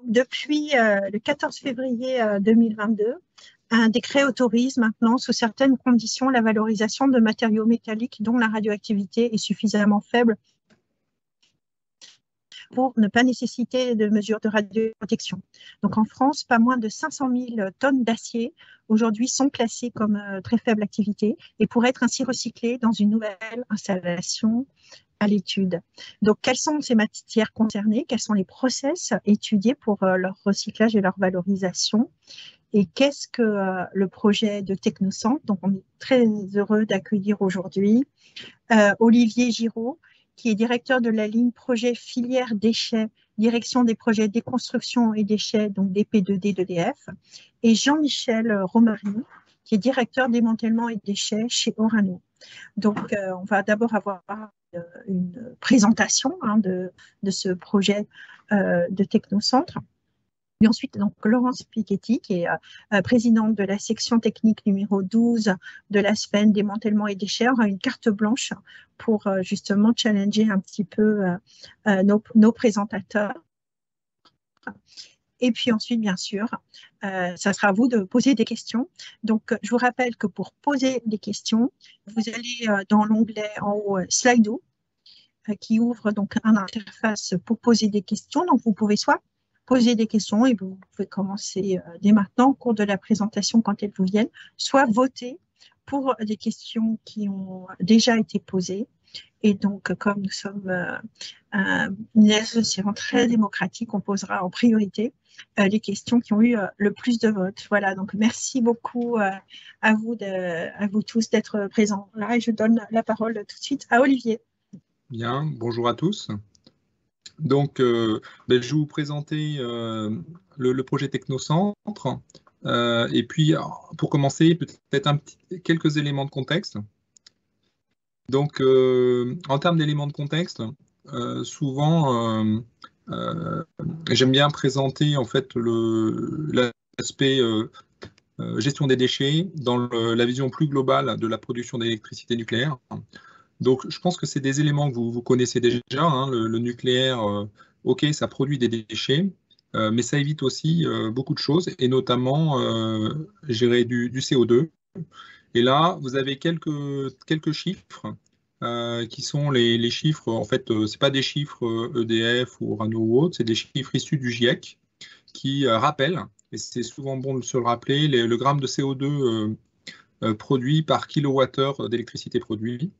depuis le 14 février 2022, un décret autorise maintenant, sous certaines conditions, la valorisation de matériaux métalliques dont la radioactivité est suffisamment faible pour ne pas nécessiter de mesures de radioprotection. Donc en France, pas moins de 500 000 tonnes d'acier aujourd'hui sont classées comme très faible activité et pourraient être ainsi recyclées dans une nouvelle installation à l'étude. Donc, quelles sont ces matières concernées? Quels sont les process étudiés pour leur recyclage et leur valorisation? Et qu'est-ce que le projet de Technocentre? Donc, on est très heureux d'accueillir aujourd'hui Olivier Giraud, qui est directeur de la ligne projet filière déchets, direction des projets déconstruction et déchets, donc DP2D d'EDF, et Jean-Michel Romary, qui est directeur démantèlement et déchets chez Orano. Donc, on va d'abord avoir une présentation de ce projet de Technocentre. Et ensuite, donc, Laurence Piketty, qui est présidente de la section technique numéro 12 de la SPEN démantèlement et déchets, aura une carte blanche pour justement challenger un petit peu nos présentateurs. Et puis ensuite, bien sûr, ça sera à vous de poser des questions. Donc, je vous rappelle que pour poser des questions, vous allez dans l'onglet en haut Slido, qui ouvre donc une interface pour poser des questions. Donc, vous pouvez soit poser des questions et vous pouvez commencer dès maintenant au cours de la présentation quand elles vous viennent, soit voter pour des questions qui ont déjà été posées. Et donc, comme nous sommes une association très démocratique, on posera en priorité les questions qui ont eu le plus de votes. Voilà, donc merci beaucoup à vous tous d'être présents là. Et je donne la parole tout de suite à Olivier. Bien, bonjour à tous. Donc, je vais vous présenter le projet Technocentre. Et puis, pour commencer, peut-être quelques éléments de contexte. Donc, en termes d'éléments de contexte, souvent, j'aime bien présenter en fait l'aspect gestion des déchets dans la vision plus globale de la production d'électricité nucléaire. Donc, je pense que c'est des éléments que vous connaissez déjà. Hein, le nucléaire, OK, ça produit des déchets, mais ça évite aussi beaucoup de choses, et notamment gérer du CO2. Et là, vous avez quelques chiffres qui sont les chiffres, en fait, ce n'est pas des chiffres EDF ou Orano ou autres, c'est des chiffres issus du GIEC qui rappellent, et c'est souvent bon de se le rappeler, le gramme de CO2 produit par kilowattheure d'électricité produit.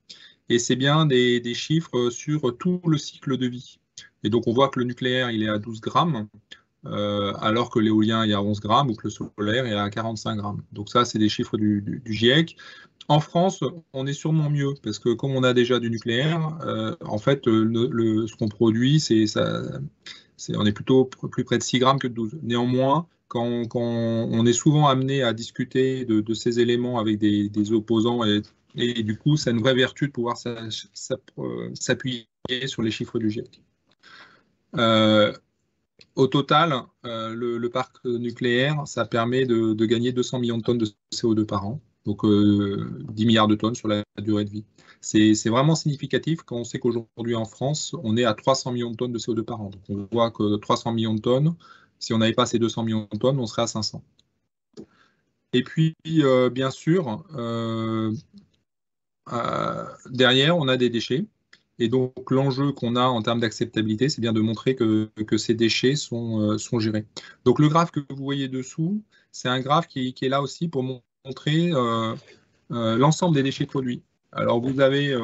Et c'est bien des chiffres sur tout le cycle de vie. Et donc, on voit que le nucléaire, il est à 12 grammes, alors que l'éolien est à 11 grammes ou que le solaire est à 45 grammes. Donc ça, c'est des chiffres du GIEC. En France, on est sûrement mieux, parce que comme on a déjà du nucléaire, en fait, ce qu'on produit, on est plutôt plus près de 6 grammes que de 12. Néanmoins, quand on est souvent amené à discuter de ces éléments avec des opposants, et du coup, ça a une vraie vertu de pouvoir s'appuyer sur les chiffres du GIEC. Au total, le parc nucléaire, ça permet de gagner 200 millions de tonnes de CO2 par an, donc 10 milliards de tonnes sur la durée de vie. C'est vraiment significatif quand on sait qu'aujourd'hui en France, on est à 300 millions de tonnes de CO2 par an. Donc on voit que 300 millions de tonnes, si on n'avait pas ces 200 millions de tonnes, on serait à 500. Et puis, bien sûr, derrière, on a des déchets. Et donc, l'enjeu qu'on a en termes d'acceptabilité, c'est bien de montrer que ces déchets sont gérés. Donc, le graphe que vous voyez dessous, c'est un graphe qui est là aussi pour montrer l'ensemble des déchets produits. Alors, vous avez,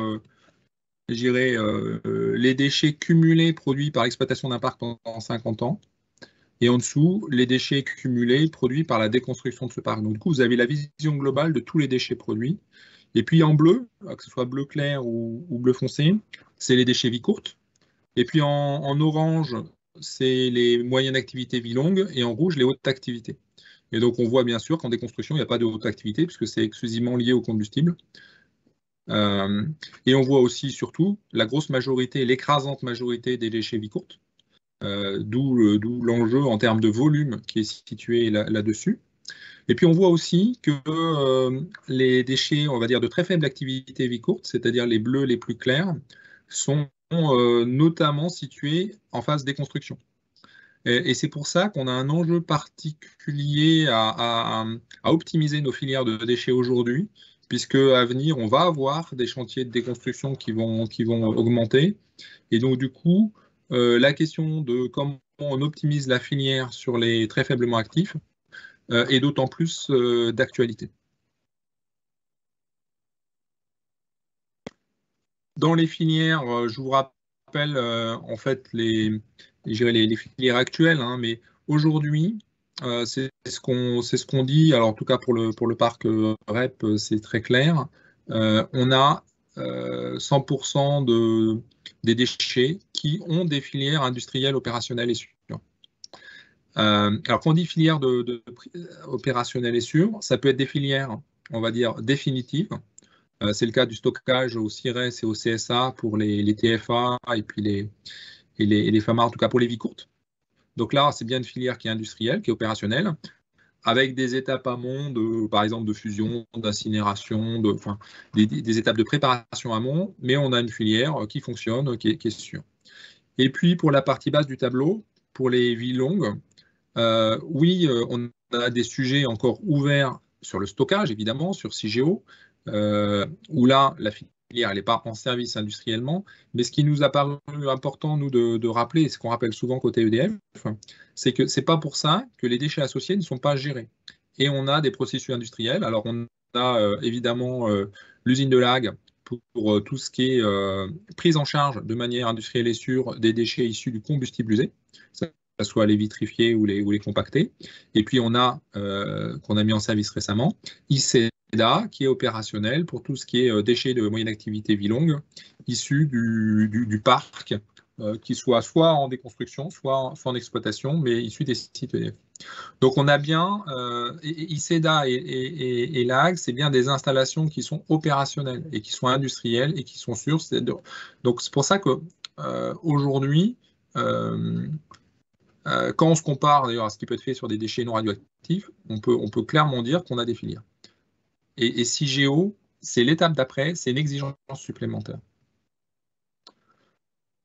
je dirais, les déchets cumulés produits par l'exploitation d'un parc pendant 50 ans. Et en dessous, les déchets cumulés produits par la déconstruction de ce parc. Donc, du coup, vous avez la vision globale de tous les déchets produits. Et puis en bleu, que ce soit bleu clair ou bleu foncé, c'est les déchets vie courte. Et puis en orange, c'est les moyennes activités vie longue, et en rouge, les hautes activités. Et donc on voit bien sûr qu'en déconstruction, il n'y a pas de haute activité, puisque c'est exclusivement lié au combustible. Et on voit aussi surtout la grosse majorité, l'écrasante majorité des déchets vie courte, d'où l'enjeu en termes de volume qui est situé là-dessus. Et puis on voit aussi que les déchets, on va dire, de très faible activité vie courte, c'est-à-dire les bleus les plus clairs, sont notamment situés en phase déconstruction. Et c'est pour ça qu'on a un enjeu particulier à optimiser nos filières de déchets aujourd'hui, puisque à venir, on va avoir des chantiers de déconstruction qui vont augmenter. Et donc, du coup, la question de comment on optimise la filière sur les très faiblement actifs est d'autant plus d'actualité. Dans les filières, je vous rappelle en fait les filières actuelles, hein, mais aujourd'hui, c'est ce qu'on dit. Alors en tout cas pour le parc REP, c'est très clair. On a 100% des déchets qui ont des filières industrielles opérationnelles et sûres. Alors quand on dit filière opérationnelle et sûre, ça peut être des filières, on va dire, définitives. C'est le cas du stockage au CIRES et au CSA pour les TFA et puis les FAMA, en tout cas pour les vies courtes. Donc là, c'est bien une filière qui est industrielle, qui est opérationnelle, avec des étapes amont, par exemple, de fusion, d'incinération, des étapes de préparation amont, mais on a une filière qui fonctionne, qui est sûre. Et puis, pour la partie basse du tableau, pour les vies longues, oui, on a des sujets encore ouverts sur le stockage, évidemment, sur CIGEO, où là, la filière, elle n'est pas en service industriellement, mais ce qui nous a paru important, nous, de rappeler, et ce qu'on rappelle souvent côté EDF, c'est que ce n'est pas pour ça que les déchets associés ne sont pas gérés. Et on a des processus industriels. Alors, on a évidemment l'usine de Lague pour tout ce qui est prise en charge de manière industrielle et sûre des déchets issus du combustible usé, que ce soit les vitrifiés ou les compactés. Et puis, on a, qu'on a mis en service récemment, ICEDA, qui est opérationnel pour tout ce qui est déchets de moyenne activité vie longue, issus du parc, qui soit en déconstruction, soit en exploitation, mais issus des sites EDF. Donc on a bien, ICEDA et LAG, c'est bien des installations qui sont opérationnelles et qui sont industrielles et qui sont sûres. Donc c'est pour ça que aujourd'hui, quand on se compare d'ailleurs à ce qui peut être fait sur des déchets non radioactifs, on peut clairement dire qu'on a des filières. Et CIGEO, c'est l'étape d'après, c'est une exigence supplémentaire.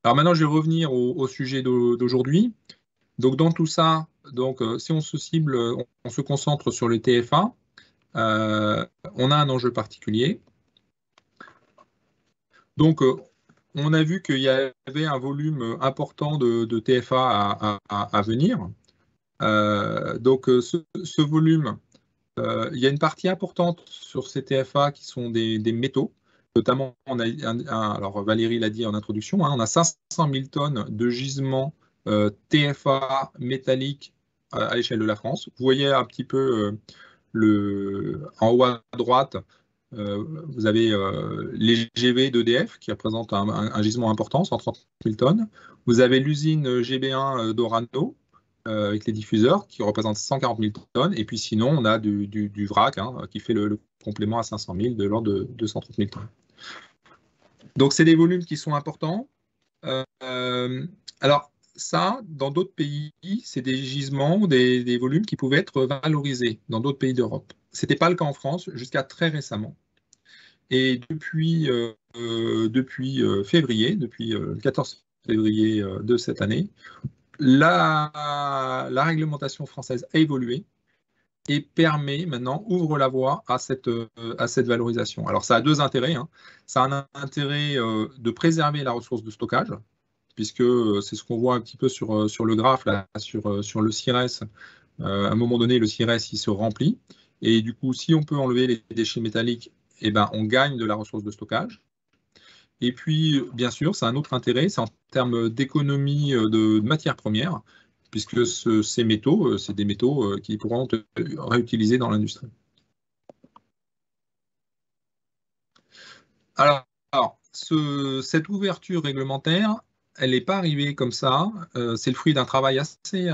Alors maintenant, je vais revenir au sujet d'aujourd'hui. Donc dans tout ça, si on se cible, on se concentre sur les TFA, on a un enjeu particulier. Donc on a vu qu'il y avait un volume important de TFA à venir. Ce volume, il y a une partie importante sur ces TFA qui sont des métaux. Notamment, alors Valérie l'a dit en introduction, hein, on a 500 000 tonnes de gisements TFA métalliques à l'échelle de la France. Vous voyez un petit peu en haut à droite, vous avez les GV d'EDF qui représentent un gisement important, 130 000 tonnes. Vous avez l'usine GB1 d'Orano avec les diffuseurs qui représentent 140 000 tonnes. Et puis sinon, on a du vrac qui fait le complément à 500 000 de l'ordre de 230 000 tonnes. Donc, c'est des volumes qui sont importants. Alors, ça, dans d'autres pays, c'est des gisements, des volumes qui pouvaient être valorisés dans d'autres pays d'Europe. Ce n'était pas le cas en France jusqu'à très récemment. Et depuis février, depuis le 14 février de cette année, la réglementation française a évolué et permet maintenant, ouvre la voie à cette valorisation. Alors ça a deux intérêts. Hein. Ça a un intérêt de préserver la ressource de stockage, puisque c'est ce qu'on voit un petit peu sur le graphe, là, sur le CIRES. À un moment donné, le CIRES, il se remplit. Et du coup, si on peut enlever les déchets métalliques, eh ben, on gagne de la ressource de stockage. Et puis, bien sûr, c'est un autre intérêt, c'est en termes d'économie de matières premières, puisque ces métaux, c'est des métaux qui pourront être réutilisés dans l'industrie. Alors cette ouverture réglementaire, elle n'est pas arrivée comme ça. C'est le fruit d'un travail assez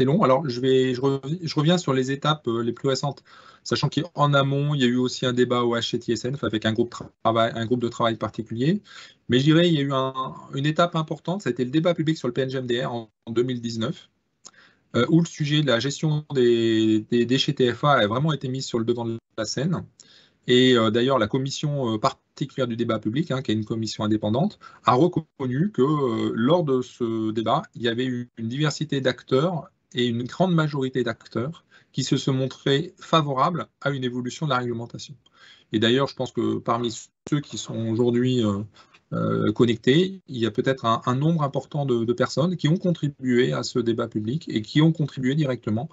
long. Alors, je reviens sur les étapes les plus récentes, sachant qu'en amont, il y a eu aussi un débat au HCTSN avec un groupe de travail particulier. Mais je dirais, il y a eu une étape importante, ça a été le débat public sur le PNGMDR en 2019, où le sujet de la gestion des déchets TFA a vraiment été mis sur le devant de la scène. Et d'ailleurs, la commission particulière du débat public, qui est une commission indépendante, a reconnu que lors de ce débat, il y avait eu une diversité d'acteurs et une grande majorité d'acteurs qui se sont montrés favorables à une évolution de la réglementation. Et d'ailleurs, je pense que parmi ceux qui sont aujourd'hui connectés, il y a peut-être un nombre important de personnes qui ont contribué à ce débat public et qui ont contribué directement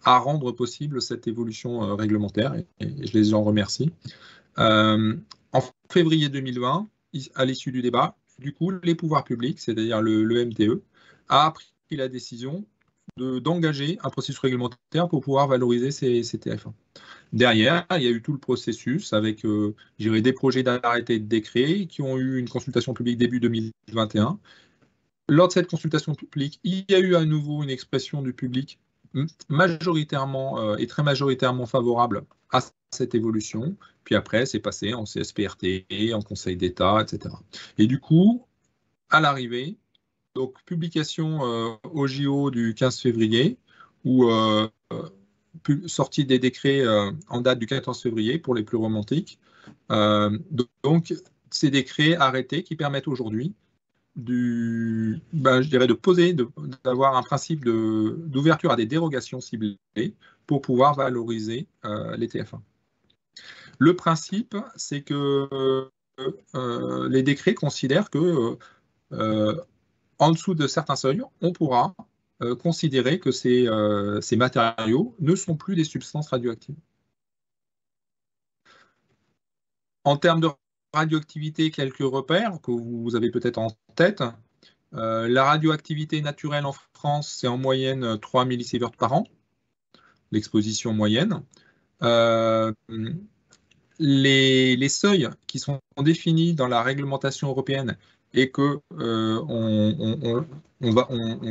à rendre possible cette évolution réglementaire, et je les en remercie. En février 2020, à l'issue du débat, du coup, les pouvoirs publics, c'est-à-dire le MTE, a pris la décision d'engager un processus réglementaire pour pouvoir valoriser ces TF1. Derrière, il y a eu tout le processus avec des projets d'arrêté et de décret qui ont eu une consultation publique début 2021. Lors de cette consultation publique, il y a eu à nouveau une expression du public majoritairement et très majoritairement favorable à cette évolution. Puis après, c'est passé en CSPRT, en Conseil d'État, etc. Et du coup, à l'arrivée, donc publication au JO du 15 février, où sortie des décrets en date du 14 février pour les plus romantiques. Donc, ces décrets arrêtés qui permettent aujourd'hui d'avoir un principe d'ouverture à des dérogations ciblées pour pouvoir valoriser les TF1. Le principe, c'est que les décrets considèrent que en dessous de certains seuils, on pourra considérer que ces matériaux ne sont plus des substances radioactives. En termes de radioactivité, quelques repères que vous avez peut-être en tête. La radioactivité naturelle en France, c'est en moyenne 3 millisieverts par an, l'exposition moyenne. Les seuils qui sont définis dans la réglementation européenne et que on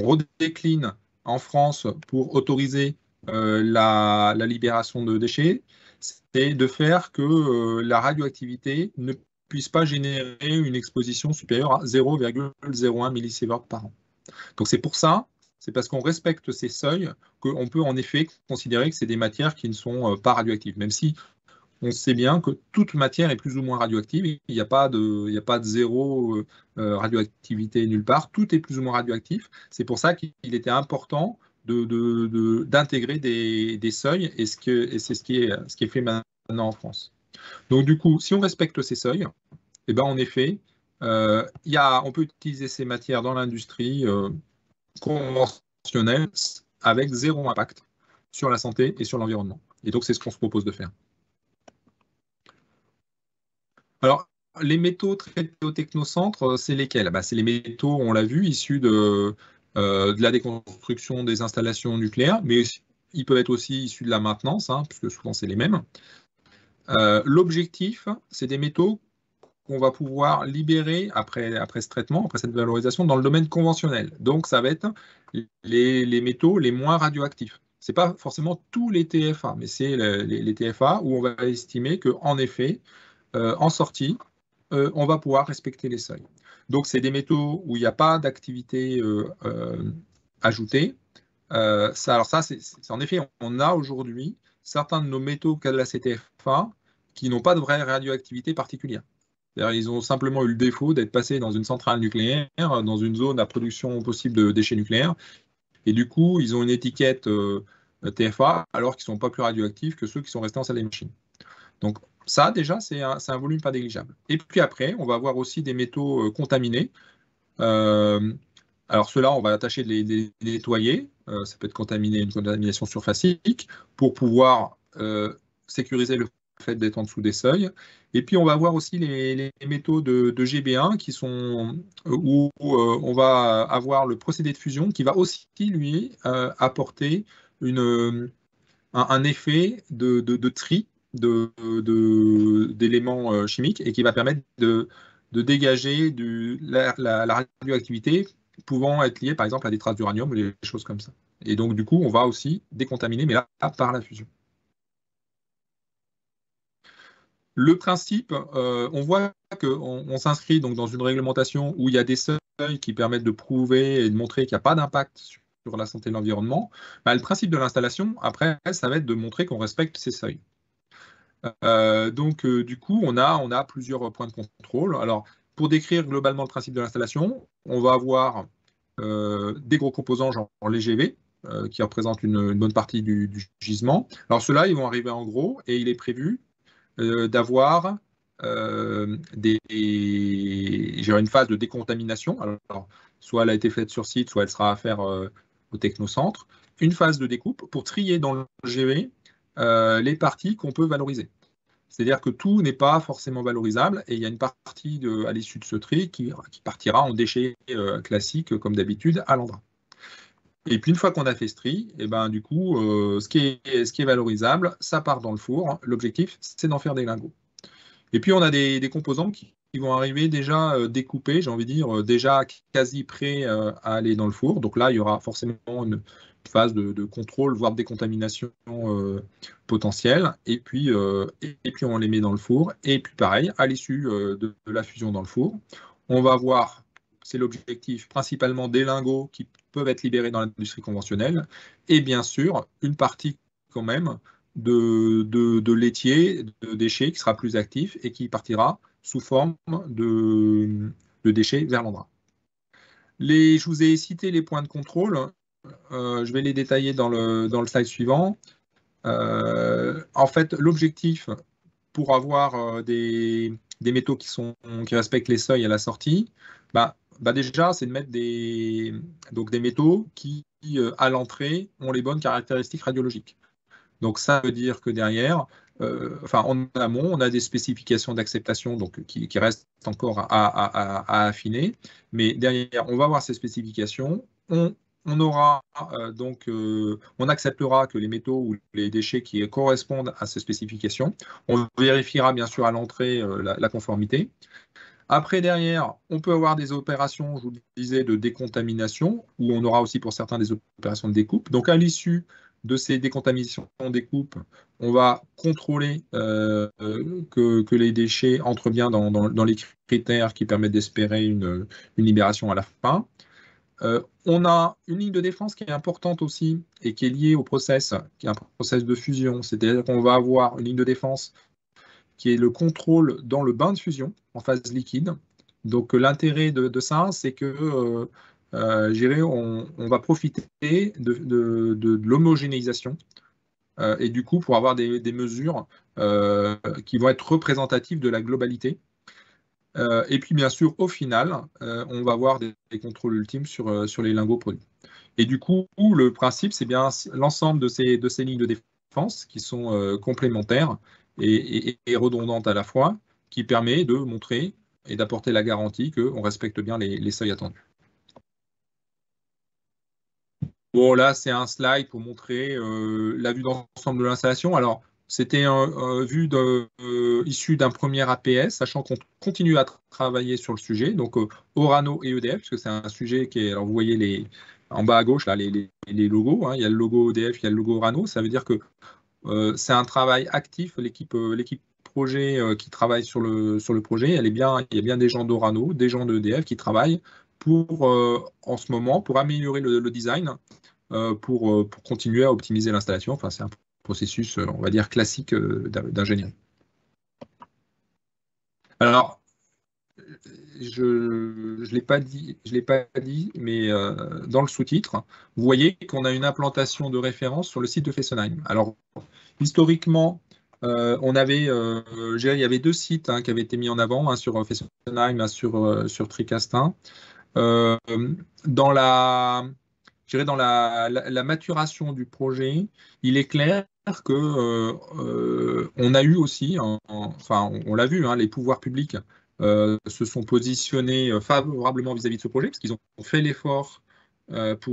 redécline en France pour autoriser la libération de déchets, c'est de faire que la radioactivité ne puisse pas générer une exposition supérieure à 0,01 millisieverts par an. Donc c'est pour ça, c'est parce qu'on respecte ces seuils qu'on peut en effet considérer que c'est des matières qui ne sont pas radioactives, même si on sait bien que toute matière est plus ou moins radioactive. Il n'y a pas de zéro radioactivité nulle part. Tout est plus ou moins radioactif. C'est pour ça qu'il était important d'intégrer des seuils, et c'est ce qui est fait maintenant en France. Donc du coup, si on respecte ces seuils, eh ben, en effet, on peut utiliser ces matières dans l'industrie conventionnelle avec zéro impact sur la santé et sur l'environnement. Et donc, c'est ce qu'on se propose de faire. Alors, les métaux traités au technocentre, c'est lesquels? C'est les métaux, on l'a vu, issus de la déconstruction des installations nucléaires, mais ils peuvent être aussi issus de la maintenance, puisque souvent c'est les mêmes. L'objectif, c'est des métaux qu'on va pouvoir libérer après ce traitement, après cette valorisation, dans le domaine conventionnel. Donc, ça va être les métaux les moins radioactifs. Ce n'est pas forcément tous les TFA, mais c'est les TFA où on va estimer qu'en effet, en sortie, on va pouvoir respecter les seuils. Donc, c'est des métaux où il n'y a pas d'activité ajoutée. Alors ça, c'est en effet, on a aujourd'hui certains de nos métaux classés TFA qui n'ont pas de vraie radioactivité particulière. Ils ont simplement eu le défaut d'être passés dans une centrale nucléaire, dans une zone à production possible de déchets nucléaires. Et du coup, ils ont une étiquette TFA alors qu'ils ne sont pas plus radioactifs que ceux qui sont restés en salle des machines. Donc ça, déjà, c'est un volume pas négligeable. Et puis après, on va avoir aussi des métaux contaminés. Alors ceux-là, on va tâcher de les nettoyer. Ça peut être une contamination surfacique pour pouvoir sécuriser le fait d'être en dessous des seuils. Et puis on va avoir aussi les métaux de GB1 qui sont où on va avoir le procédé de fusion qui va aussi lui apporter un effet de tri d'éléments chimiques et qui va permettre de dégager la radioactivité pouvant être liée par exemple à des traces d'uranium ou des choses comme ça. Et donc du coup, on va aussi décontaminer, mais là, par la fusion. Le principe, on voit qu'on s'inscrit donc dans une réglementation où il y a des seuils qui permettent de prouver et de montrer qu'il n'y a pas d'impact sur la santé de l'environnement. Le principe de l'installation, après, ça va être de montrer qu'on respecte ces seuils. Donc, du coup, on a plusieurs points de contrôle. Alors, pour décrire globalement le principe de l'installation, on va avoir des gros composants genre les GV, qui représentent une bonne partie du gisement. Alors, ceux-là, ils vont arriver en gros, et il est prévu d'avoir une phase de décontamination. Alors, soit elle a été faite sur site, soit elle sera à faire au technocentre. Une phase de découpe pour trier dans le GV les parties qu'on peut valoriser. C'est-à-dire que tout n'est pas forcément valorisable et il y a une partie à l'issue de ce tri qui partira en déchets classiques, comme d'habitude, à l'endroit. Et puis une fois qu'on a fait ce tri, et ben, du coup, ce qui est valorisable, ça part dans le four. L'objectif, c'est d'en faire des lingots. Et puis on a des composants qui vont arriver déjà découpés, j'ai envie de dire, déjà quasi prêts à aller dans le four. Donc là, il y aura forcément une phase de contrôle, voire de décontamination potentielle. Et puis on les met dans le four. Et puis pareil, à l'issue de la fusion dans le four, on va avoir, c'est l'objectif, principalement des lingots qui peuvent être libérés dans l'industrie conventionnelle. Et bien sûr, une partie quand même de laitier, de déchets qui sera plus actif et qui partira sous forme de déchets vers l'endroit. Je vous ai cité les points de contrôle. Je vais les détailler dans le slide suivant. En fait, l'objectif pour avoir des métaux qui respectent les seuils à la sortie, déjà, c'est de mettre des métaux qui, à l'entrée, ont les bonnes caractéristiques radiologiques. Donc ça veut dire que derrière, en amont, on a des spécifications d'acceptation qui restent encore à affiner. Mais derrière, on va avoir ces spécifications. On acceptera que les métaux ou les déchets qui correspondent à ces spécifications. On vérifiera bien sûr à l'entrée la conformité. Après, derrière, on peut avoir des opérations, je vous le disais, de décontamination, où on aura aussi pour certains des opérations de découpe. Donc, à l'issue de ces décontaminations, découpes, on va contrôler que les déchets entrent bien dans les critères qui permettent d'espérer une libération à la fin. On a une ligne de défense qui est importante aussi et qui est liée au process, qui est un process de fusion. C'est-à-dire qu'on va avoir une ligne de défense qui est le contrôle dans le bain de fusion en phase liquide. Donc l'intérêt de ça, c'est que on va profiter de l'homogénéisation et du coup pour avoir des mesures qui vont être représentatives de la globalité. Et puis bien sûr, au final, on va avoir des contrôles ultimes sur les lingots produits. Et du coup, le principe, c'est bien l'ensemble de ces lignes de défense qui sont complémentaires et redondantes à la fois, qui permet de montrer et d'apporter la garantie qu'on respecte bien les seuils attendus. Bon, là, c'est un slide pour montrer la vue d'ensemble de l'installation. Alors, c'était une vue issue d'un premier APS, sachant qu'on continue à travailler sur le sujet, donc Orano et EDF, parce que c'est un sujet qui est, alors vous voyez en bas à gauche, là, les logos, hein, il y a le logo EDF, il y a le logo Orano, ça veut dire que c'est un travail actif, l'équipe projet qui travaille sur le projet, il y a bien des gens d'Orano, des gens d'EDF qui travaillent en ce moment, pour améliorer le design, pour continuer à optimiser l'installation. Enfin, c'est un processus, on va dire, classique d'ingénierie. Alors, je ne l'ai pas dit, mais dans le sous-titre, vous voyez qu'on a une implantation de référence sur le site de Fessenheim. Alors, historiquement, il y avait deux sites qui avaient été mis en avant, un sur Fessenheim, un sur Tricastin. Dans la maturation du projet, il est clair que on a eu aussi, on l'a vu, les pouvoirs publics se sont positionnés favorablement vis-à-vis de ce projet, parce qu'ils ont fait l'effort de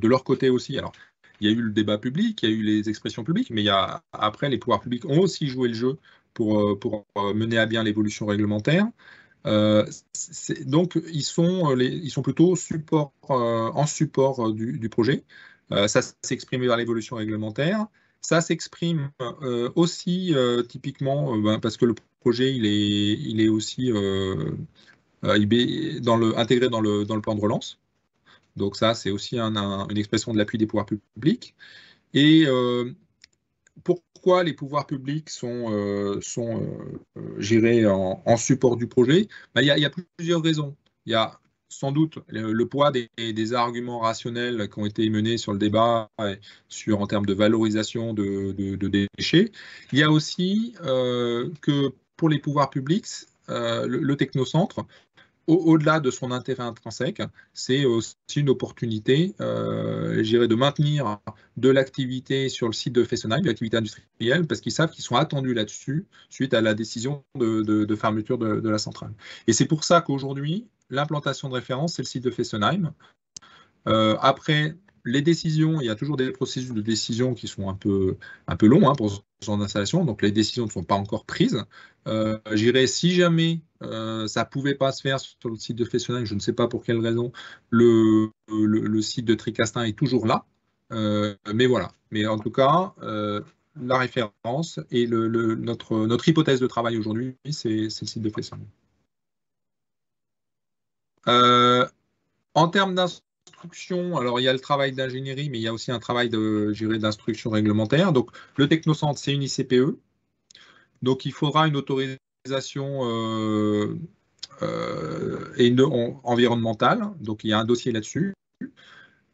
leur côté aussi. Alors, il y a eu le débat public, il y a eu les expressions publiques, mais après, les pouvoirs publics ont aussi joué le jeu pour mener à bien l'évolution réglementaire. Donc, ils sont plutôt en support du projet. Ça s'exprime vers l'évolution réglementaire. Ça s'exprime aussi typiquement parce que le projet il est aussi intégré dans le plan de relance. Donc ça, c'est aussi une expression de l'appui des pouvoirs publics. Et pourquoi les pouvoirs publics sont gérés en support du projet? Il y a plusieurs raisons. Il y a sans doute le poids des arguments rationnels qui ont été menés sur le débat en termes de valorisation de déchets. Il y a aussi que pour les pouvoirs publics, le technocentre, au-delà de son intérêt intrinsèque, c'est aussi une opportunité, je dirais, de maintenir de l'activité sur le site de Fessenheim, l'activité industrielle, parce qu'ils savent qu'ils sont attendus là-dessus suite à la décision de fermeture de la centrale. Et c'est pour ça qu'aujourd'hui, l'implantation de référence, c'est le site de Fessenheim. Après, les décisions, il y a toujours des processus de décision qui sont un peu longs pour ce genre d'installation, donc les décisions ne sont pas encore prises. J'irais, si jamais ça ne pouvait pas se faire sur le site de Fessenheim, je ne sais pas pour quelle raison, le site de Tricastin est toujours là. Mais voilà. Mais en tout cas, la référence et notre hypothèse de travail aujourd'hui, c'est le site de Fessenheim. En termes d'instruction, alors il y a le travail d'ingénierie, mais il y a aussi un travail d'instruction réglementaire. Donc le technocentre, c'est une ICPE. Donc il faudra une autorisation environnementale. Donc il y a un dossier là-dessus.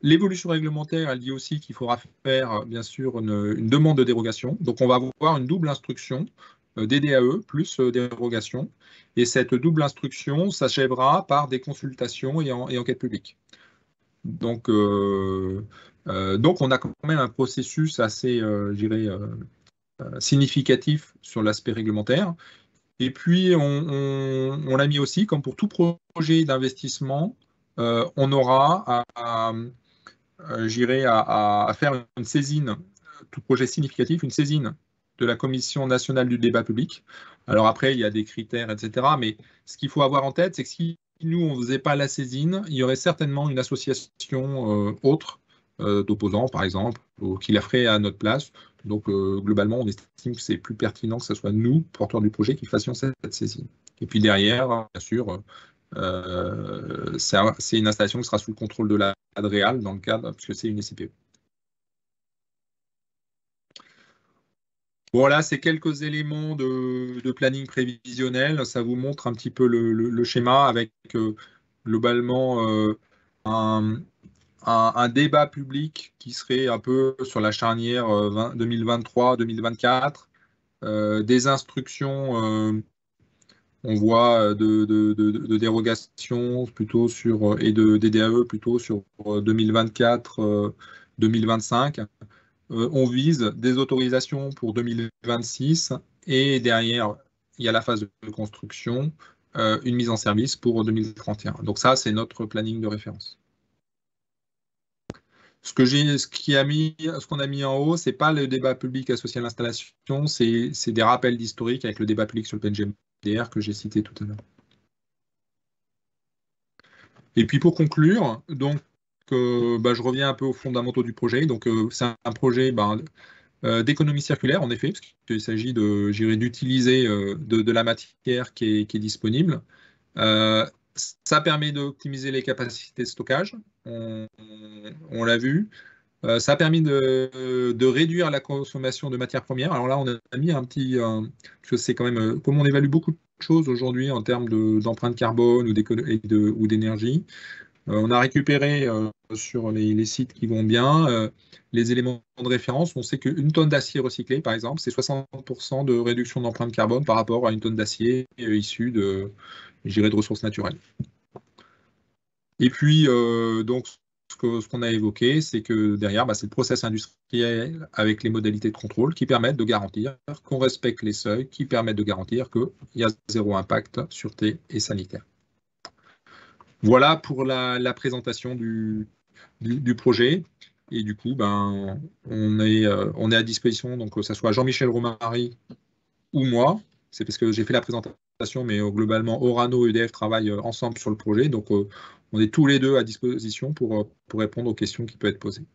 L'évolution réglementaire, elle dit aussi qu'il faudra faire, bien sûr, une demande de dérogation. Donc on va avoir une double instruction, DDAE plus dérogation. Et cette double instruction s'achèvera par des consultations et enquête publique. Donc on a quand même un processus assez, je dirais, significatif sur l'aspect réglementaire. Et puis, on l'a mis aussi, comme pour tout projet d'investissement, on aura à faire une saisine, tout projet significatif, une saisine de la Commission nationale du débat public. Alors après, il y a des critères, etc. Mais ce qu'il faut avoir en tête, c'est que si nous, on ne faisait pas la saisine, il y aurait certainement une association autre d'opposants, par exemple, qui la ferait à notre place. Donc, globalement, on estime que c'est plus pertinent que ce soit nous, porteurs du projet, qui fassions cette saisine. Et puis derrière, bien sûr, c'est une installation qui sera sous le contrôle de la ADREAL dans le cadre, parce que c'est une SCPE. Voilà, c'est quelques éléments de planning prévisionnel. Ça vous montre un petit peu le schéma avec globalement un débat public qui serait un peu sur la charnière 2023-2024, des instructions, on voit de dérogation plutôt et de DDAE plutôt sur 2024-2025. On vise des autorisations pour 2026 et derrière, il y a la phase de construction, une mise en service pour 2031. Donc ça, c'est notre planning de référence. Ce qu'on a mis en haut, ce n'est pas le débat public associé à l'installation, c'est des rappels d'historique avec le débat public sur le PNGMDR que j'ai cité tout à l'heure. Et puis pour conclure, donc, je reviens un peu aux fondamentaux du projet. Donc c'est un projet d'économie circulaire, en effet, parce qu'il s'agit d'utiliser de la matière qui est disponible. Ça permet d'optimiser les capacités de stockage, on l'a vu. Ça a permis de réduire la consommation de matières premières. Alors là, on a mis un petit... parce que c'est quand même... comme on évalue beaucoup de choses aujourd'hui en termes d'empreinte carbone ou d'énergie, on a récupéré sur les sites qui vont bien les éléments de référence. On sait qu'une tonne d'acier recyclé, par exemple, c'est 60% de réduction d'empreinte carbone par rapport à une tonne d'acier issue de ressources naturelles. Et puis, donc, ce qu'on a évoqué, c'est que derrière, c'est le process industriel avec les modalités de contrôle qui permettent de garantir qu'on respecte les seuils, qui permettent de garantir qu'il y a zéro impact sûreté et sanitaire. Voilà pour la présentation du projet. Et du coup, on est à disposition, donc que ce soit Jean-Michel Romary ou moi. C'est parce que j'ai fait la présentation, mais globalement, Orano et EDF travaillent ensemble sur le projet. Donc, on est tous les deux à disposition pour répondre aux questions qui peuvent être posées.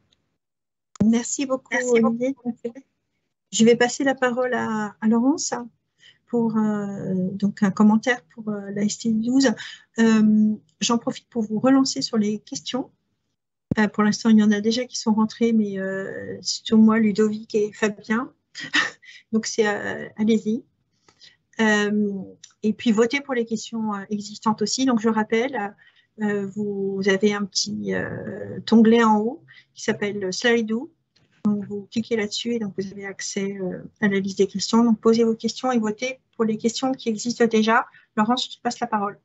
Merci beaucoup, Olivier. Je vais passer la parole à Laurence pour donc un commentaire pour la ST12. J'en profite pour vous relancer sur les questions. Pour l'instant, il y en a déjà qui sont rentrées, mais surtout moi, Ludovic et Fabien. Donc, allez-y. Et puis, votez pour les questions existantes aussi. Donc, je rappelle, vous avez un petit onglet en haut qui s'appelle Slido. Donc, vous cliquez là-dessus et donc vous avez accès à la liste des questions. Donc, posez vos questions et votez pour les questions qui existent déjà. Laurence, je te passe la parole.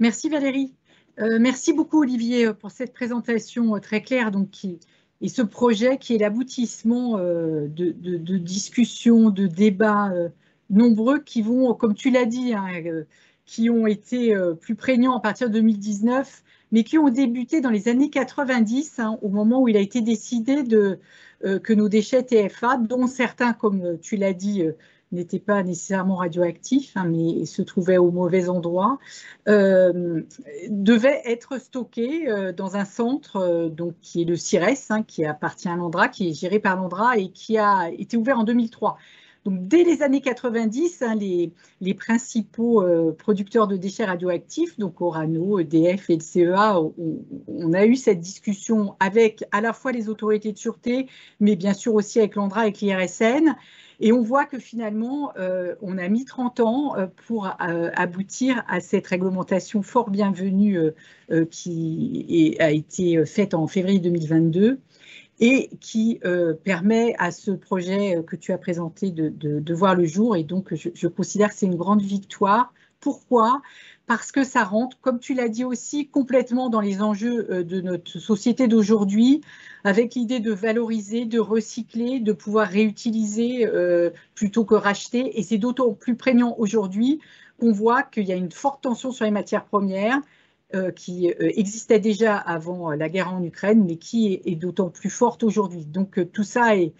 Merci Valérie. Merci beaucoup Olivier pour cette présentation très claire et ce projet qui est l'aboutissement de discussions, de débats nombreux qui vont, comme tu l'as dit, hein, qui ont été plus prégnants à partir de 2019, mais qui ont débuté dans les années 90, hein, au moment où il a été décidé que nos déchets TFA, dont certains, comme tu l'as dit, n'étaient pas nécessairement radioactifs, hein, mais se trouvaient au mauvais endroit, devaient être stockés dans un centre donc, qui est le CIRES, hein, qui appartient à l'ANDRA, qui est géré par l'ANDRA et qui a été ouvert en 2003. Donc, dès les années 90, hein, les principaux producteurs de déchets radioactifs, donc Orano, EDF et le CEA, on a eu cette discussion avec à la fois les autorités de sûreté, mais bien sûr aussi avec l'ANDRA, avec l'IRSN. Et on voit que finalement, on a mis 30 ans pour aboutir à cette réglementation fort bienvenue qui a été faite en février 2022 et qui permet à ce projet que tu as présenté de voir le jour. Et donc, je considère que c'est une grande victoire. Pourquoi ? Parce que ça rentre, comme tu l'as dit aussi, complètement dans les enjeux de notre société d'aujourd'hui, avec l'idée de valoriser, de recycler, de pouvoir réutiliser plutôt que racheter. Et c'est d'autant plus prégnant aujourd'hui qu'on voit qu'il y a une forte tension sur les matières premières qui existait déjà avant la guerre en Ukraine, mais qui est d'autant plus forte aujourd'hui. Donc tout ça est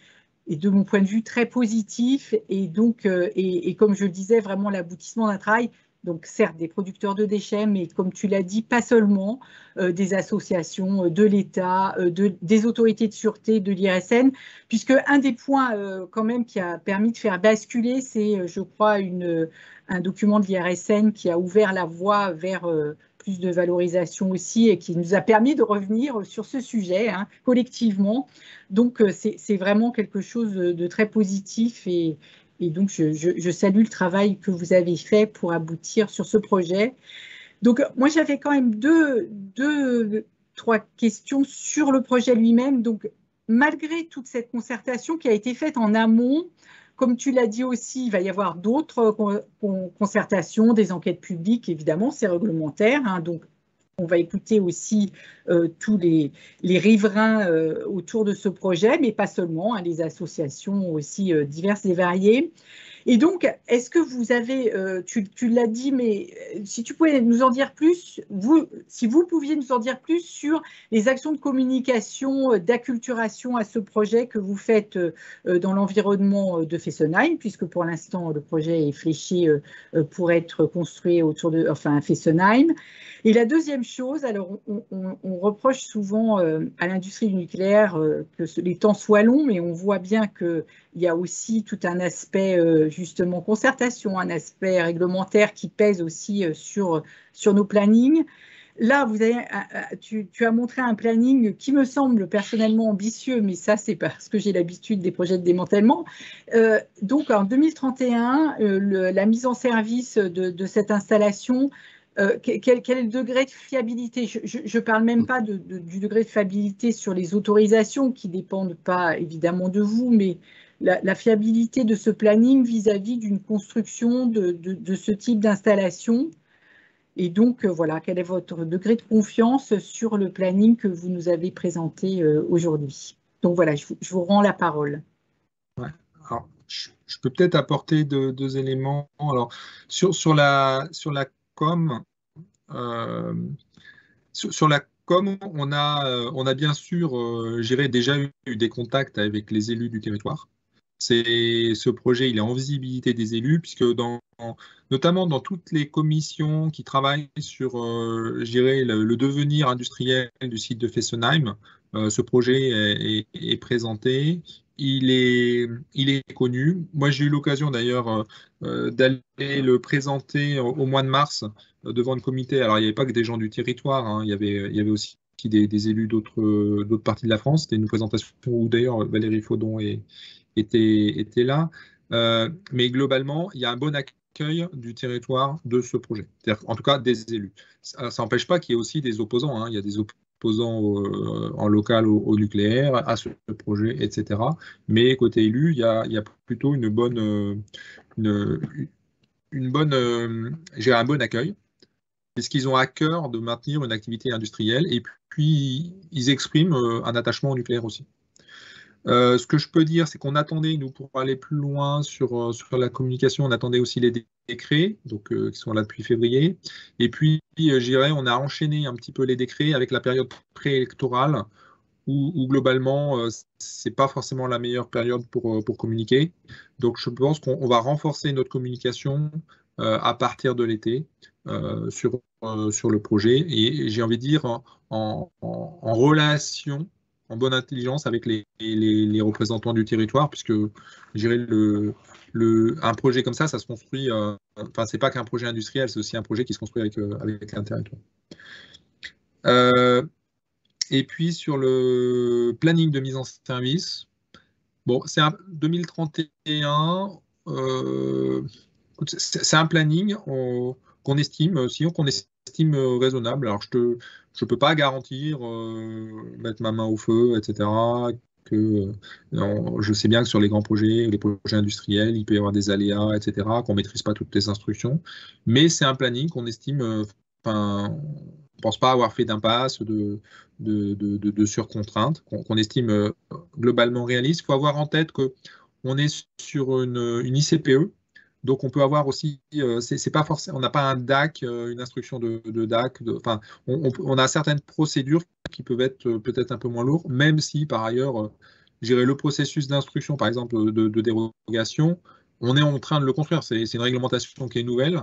de mon point de vue très positif et donc et comme je le disais, vraiment l'aboutissement d'un travail. Donc certes des producteurs de déchets, mais comme tu l'as dit, pas seulement, des associations, de l'État, des autorités de sûreté, de l'IRSN, puisque un des points quand même qui a permis de faire basculer, c'est je crois un document de l'IRSN qui a ouvert la voie vers plus de valorisation aussi et qui nous a permis de revenir sur ce sujet hein, collectivement. Donc c'est vraiment quelque chose de très positif et donc, je salue le travail que vous avez fait pour aboutir sur ce projet. Donc, moi, j'avais quand même trois questions sur le projet lui-même. Donc, malgré toute cette concertation qui a été faite en amont, comme tu l'as dit aussi, il va y avoir d'autres concertations, des enquêtes publiques, évidemment, c'est réglementaire. Hein, donc, on va écouter aussi tous les riverains autour de ce projet, mais pas seulement, hein, les associations aussi diverses et variées. Et donc, est-ce que vous avez, tu l'as dit, mais si tu pouvais nous en dire plus, si vous pouviez nous en dire plus sur les actions de communication, d'acculturation à ce projet que vous faites dans l'environnement de Fessenheim, puisque pour l'instant, le projet est fléché pour être construit autour de, enfin, à Fessenheim. Et la deuxième chose, alors on reproche souvent à l'industrie du nucléaire que les temps soient longs, mais on voit bien qu'il y a aussi tout un aspect justement concertation, un aspect réglementaire qui pèse aussi sur nos plannings. Là, tu as montré un planning qui me semble personnellement ambitieux, mais ça, c'est parce que j'ai l'habitude des projets de démantèlement. Donc, en 2031, la mise en service de cette installation, quel est le degré de fiabilité? Je ne parle même pas du degré de fiabilité sur les autorisations qui ne dépendent pas évidemment de vous, mais la fiabilité de ce planning vis-à-vis d'une construction de ce type d'installation. Et donc, voilà, quel est votre degré de confiance sur le planning que vous nous avez présenté aujourd'hui? Donc voilà, je vous rends la parole. Ouais. Alors, je peux peut-être apporter deux éléments. Alors, sur la com, sur la com, on a bien sûr déjà eu des contacts avec les élus du territoire. Ce projet, il est en visibilité des élus, puisque notamment dans toutes les commissions qui travaillent sur le devenir industriel du site de Fessenheim, ce projet est présenté. Il est connu. Moi, j'ai eu l'occasion d'ailleurs d'aller le présenter au mois de mars devant le comité. Alors, il n'y avait pas que des gens du territoire, hein. Il y avait aussi des élus d'autres parties de la France. C'était une présentation où d'ailleurs Valérie Faudon était là. Mais globalement, il y a un bon accueil du territoire de ce projet, en tout cas des élus. Ça n'empêche pas qu'il y ait aussi des opposants, hein. Il y a des opposants en local au nucléaire, à ce projet, etc. Mais côté élu, il y a plutôt un bon accueil, puisqu'ils ont à cœur de maintenir une activité industrielle et puis ils expriment un attachement au nucléaire aussi. Ce que je peux dire, c'est qu'on attendait, nous, pour aller plus loin sur la communication, on attendait aussi les décrets, donc, qui sont là depuis février. Et puis, je dirais, on a enchaîné un petit peu les décrets avec la période préélectorale, où globalement, c'est pas forcément la meilleure période pour communiquer. Donc, je pense qu'on va renforcer notre communication à partir de l'été sur le projet. Et j'ai envie de dire en relation, en bonne intelligence avec les représentants du territoire, puisque je dirais un projet comme ça se construit. Enfin, c'est pas qu'un projet industriel, c'est aussi un projet qui se construit avec un territoire. Et puis sur le planning de mise en service, bon, c'est 2031. C'est un planning qu'on estime raisonnable. Alors je peux pas garantir mettre ma main au feu, etc. Je sais bien que sur les grands projets, les projets industriels, il peut y avoir des aléas, etc. Qu'on maîtrise pas toutes les instructions. Mais c'est un planning qu'on estime. On ne pense pas avoir fait d'impasse, de surcontrainte, qu'on estime globalement réaliste. Il faut avoir en tête qu'on est sur une ICPE, donc on peut avoir aussi, c'est pas forcément, on n'a pas un DAC, une instruction de DAC, on a certaines procédures qui peuvent être peut-être un peu moins lourdes, même si par ailleurs, le processus d'instruction, par exemple, de dérogation, on est en train de le construire. C'est une réglementation qui est nouvelle.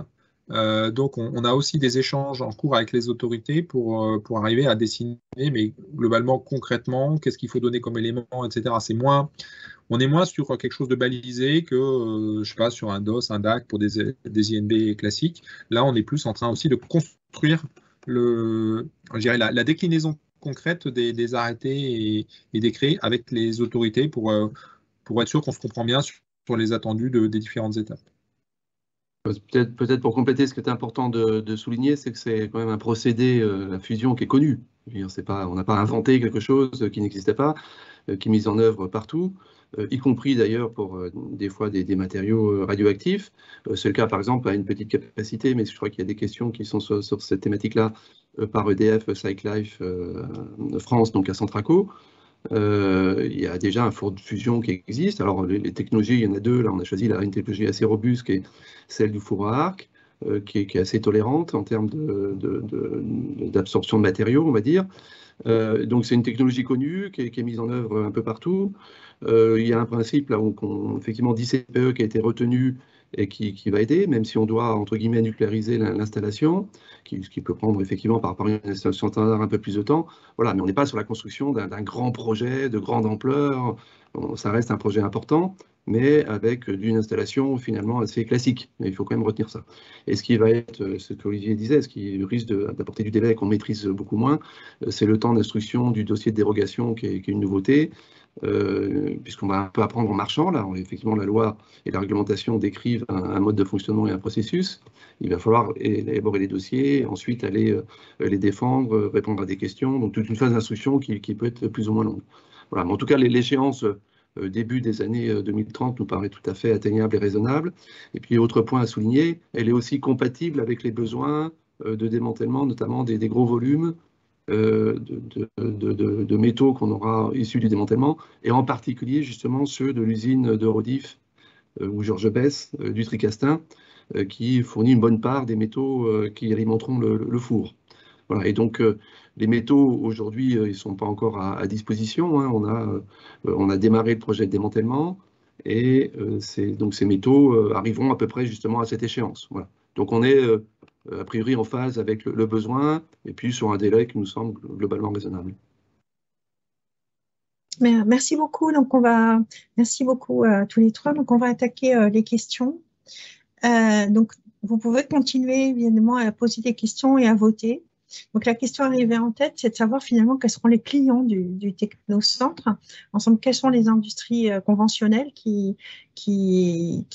Donc, on a aussi des échanges en cours avec les autorités pour arriver à dessiner, mais globalement, concrètement, qu'est-ce qu'il faut donner comme élément, etc. On est moins sur quelque chose de balisé que, je ne sais pas, sur un DOS, un DAC pour des INB classiques. Là, on est plus en train aussi de construire la déclinaison concrète des arrêtés et décrets avec les autorités pour être sûr qu'on se comprend bien sur les attendus des différentes étapes. Peut-être pour compléter, ce qui est important de souligner, c'est que c'est quand même un procédé, la fusion, qui est connu. On n'a pas inventé quelque chose qui n'existait pas, qui est mis en œuvre partout, y compris d'ailleurs pour des fois des matériaux radioactifs. C'est le cas par exemple à une petite capacité, mais je crois qu'il y a des questions qui sont sur cette thématique-là par EDF, Cyclife France, donc à Centraco. Il y a déjà un four de fusion qui existe. Alors, les technologies, il y en a deux. Là, on a choisi une technologie assez robuste, qui est celle du four à arc, qui est assez tolérante en termes d'absorption de matériaux, on va dire. Donc, c'est une technologie connue qui est mise en œuvre un peu partout. Il y a un principe, là, effectivement, d'ICPE qui a été retenu et qui va aider, même si on doit, entre guillemets, nucléariser l'installation, qui peut prendre effectivement par une installation standard un peu plus de temps. Voilà, mais on n'est pas sur la construction d'un grand projet de grande ampleur. Ça reste un projet important, mais avec une installation finalement assez classique. Mais il faut quand même retenir ça. Et ce qui va être, ce qu'Olivier disait, ce qui risque d'apporter du délai qu'on maîtrise beaucoup moins, c'est le temps d'instruction du dossier de dérogation qui est une nouveauté. Puisqu'on va un peu apprendre en marchant. Là, effectivement, la loi et la réglementation décrivent un mode de fonctionnement et un processus. Il va falloir élaborer les dossiers, ensuite aller les défendre, répondre à des questions. Donc, toute une phase d'instruction qui peut être plus ou moins longue. Voilà. Mais en tout cas, l'échéance début des années 2030 nous paraît tout à fait atteignable et raisonnable. Et puis, autre point à souligner, elle est aussi compatible avec les besoins de démantèlement, notamment des gros volumes de métaux qu'on aura issus du démantèlement, et en particulier justement ceux de l'usine d'Eurodif ou Georges Besse du Tricastin, qui fournit une bonne part des métaux qui alimenteront le four. Voilà. Et donc les métaux aujourd'hui, ils ne sont pas encore à disposition. Hein. On a démarré le projet de démantèlement, et donc ces métaux arriveront à peu près justement à cette échéance. Voilà. Donc on est a priori en phase avec le besoin, et puis sur un délai qui nous semble globalement raisonnable. Merci beaucoup. Merci beaucoup à tous les trois. Donc, on va attaquer les questions. Donc, vous pouvez continuer évidemment à poser des questions et à voter. Donc la question arrivée en tête, c'est de savoir finalement quels seront les clients du technocentre, ensemble, quelles sont les industries conventionnelles qui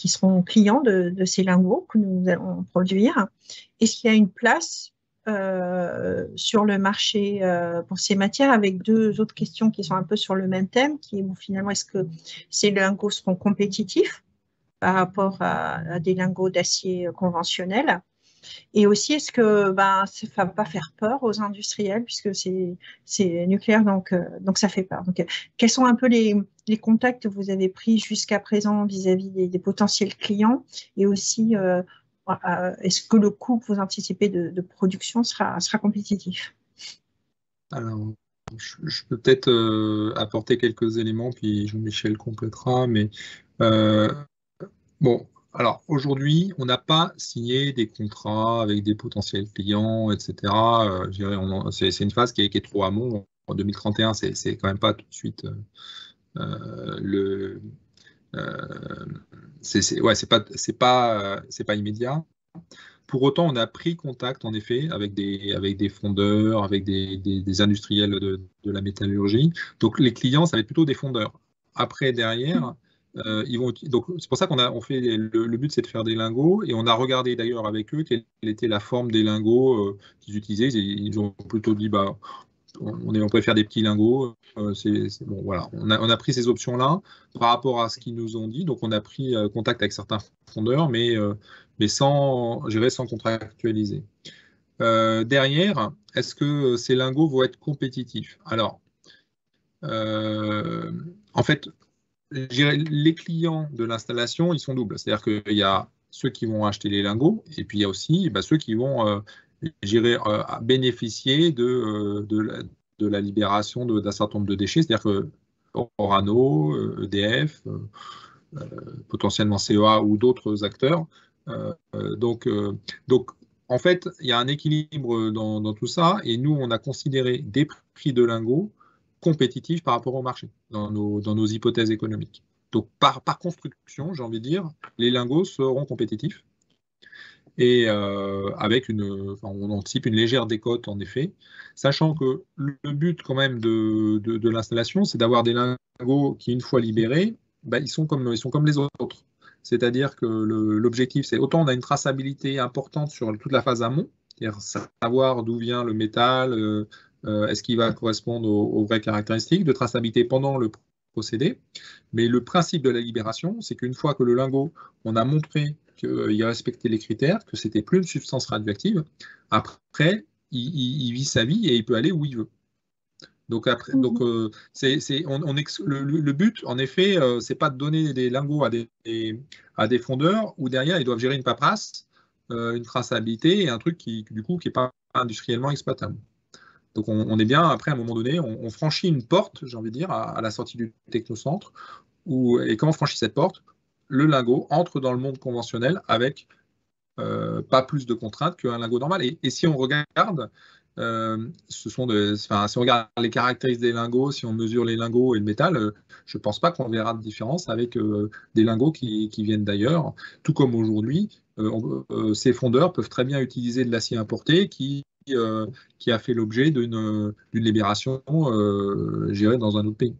seront clients de ces lingots que nous allons produire. Est-ce qu'il y a une place sur le marché pour ces matières, avec deux autres questions qui sont un peu sur le même thème, qui est finalement, est-ce que ces lingots seront compétitifs par rapport à des lingots d'acier conventionnels? Et aussi, est-ce que ça ne va pas faire peur aux industriels, puisque c'est nucléaire, donc ça fait peur. Donc, quels sont un peu les contacts que vous avez pris jusqu'à présent vis-à-vis des potentiels clients, et aussi, est-ce que le coût que vous anticipez de production sera compétitif? Alors, je peux peut-être apporter quelques éléments, puis Jean-Michel complétera, mais bon, alors aujourd'hui, on n'a pas signé des contrats avec des potentiels clients, etc. Je dirais, c'est une phase qui est trop amont. En 2031, c'est quand même pas tout de suite c'est pas immédiat. Pour autant, on a pris contact en effet avec des fondeurs, avec des industriels de la métallurgie. Donc les clients, ça va être plutôt des fondeurs. Après, derrière, donc c'est pour ça qu'on fait le but, c'est de faire des lingots, et on a regardé d'ailleurs avec eux quelle était la forme des lingots qu'ils utilisaient. Ils ont plutôt dit on préfère des petits lingots. Bon, voilà. On a pris ces options-là par rapport à ce qu'ils nous ont dit. Donc on a pris contact avec certains fondeurs, mais sans contractualiser. Derrière, est-ce que ces lingots vont être compétitifs? Alors, en fait, les clients de l'installation, ils sont doubles. C'est-à-dire qu'il y a ceux qui vont acheter les lingots, et puis il y a aussi ceux qui vont bénéficier de la libération d'un certain nombre de déchets. C'est-à-dire que Orano, EDF, potentiellement CEA ou d'autres acteurs. Donc, en fait, il y a un équilibre dans tout ça, et nous, on a considéré des prix de lingots compétitifs par rapport au marché dans nos hypothèses économiques. Donc, par construction, j'ai envie de dire, les lingots seront compétitifs, et on anticipe une légère décote en effet, sachant que le but quand même de l'installation, c'est d'avoir des lingots qui, une fois libérés, ils sont comme les autres. C'est-à-dire que l'objectif, c'est autant on a une traçabilité importante sur toute la phase amont, c'est-à-dire savoir d'où vient le métal, est-ce qu'il va correspondre aux vraies caractéristiques, de traçabilité pendant le procédé. Mais le principe de la libération, c'est qu'une fois que le lingot, on a montré qu'il respectait les critères, que c'était plus une substance radioactive, après, il vit sa vie et il peut aller où il veut. Donc, le but, en effet, c'est pas de donner des lingots à des fondeurs où derrière, ils doivent gérer une paperasse, une traçabilité et un truc qui n'est pas industriellement exploitable. Donc, on est bien, après, à un moment donné, on franchit une porte, j'ai envie de dire, à la sortie du technocentre, et quand on franchit cette porte, le lingot entre dans le monde conventionnel avec pas plus de contraintes qu'un lingot normal. Et si on regarde, si on regarde les caractéristiques des lingots, si on mesure les lingots et le métal, je ne pense pas qu'on verra de différence avec des lingots qui viennent d'ailleurs. Tout comme aujourd'hui, ces fondeurs peuvent très bien utiliser de l'acier importé qui a fait l'objet d'une libération gérée dans un autre pays.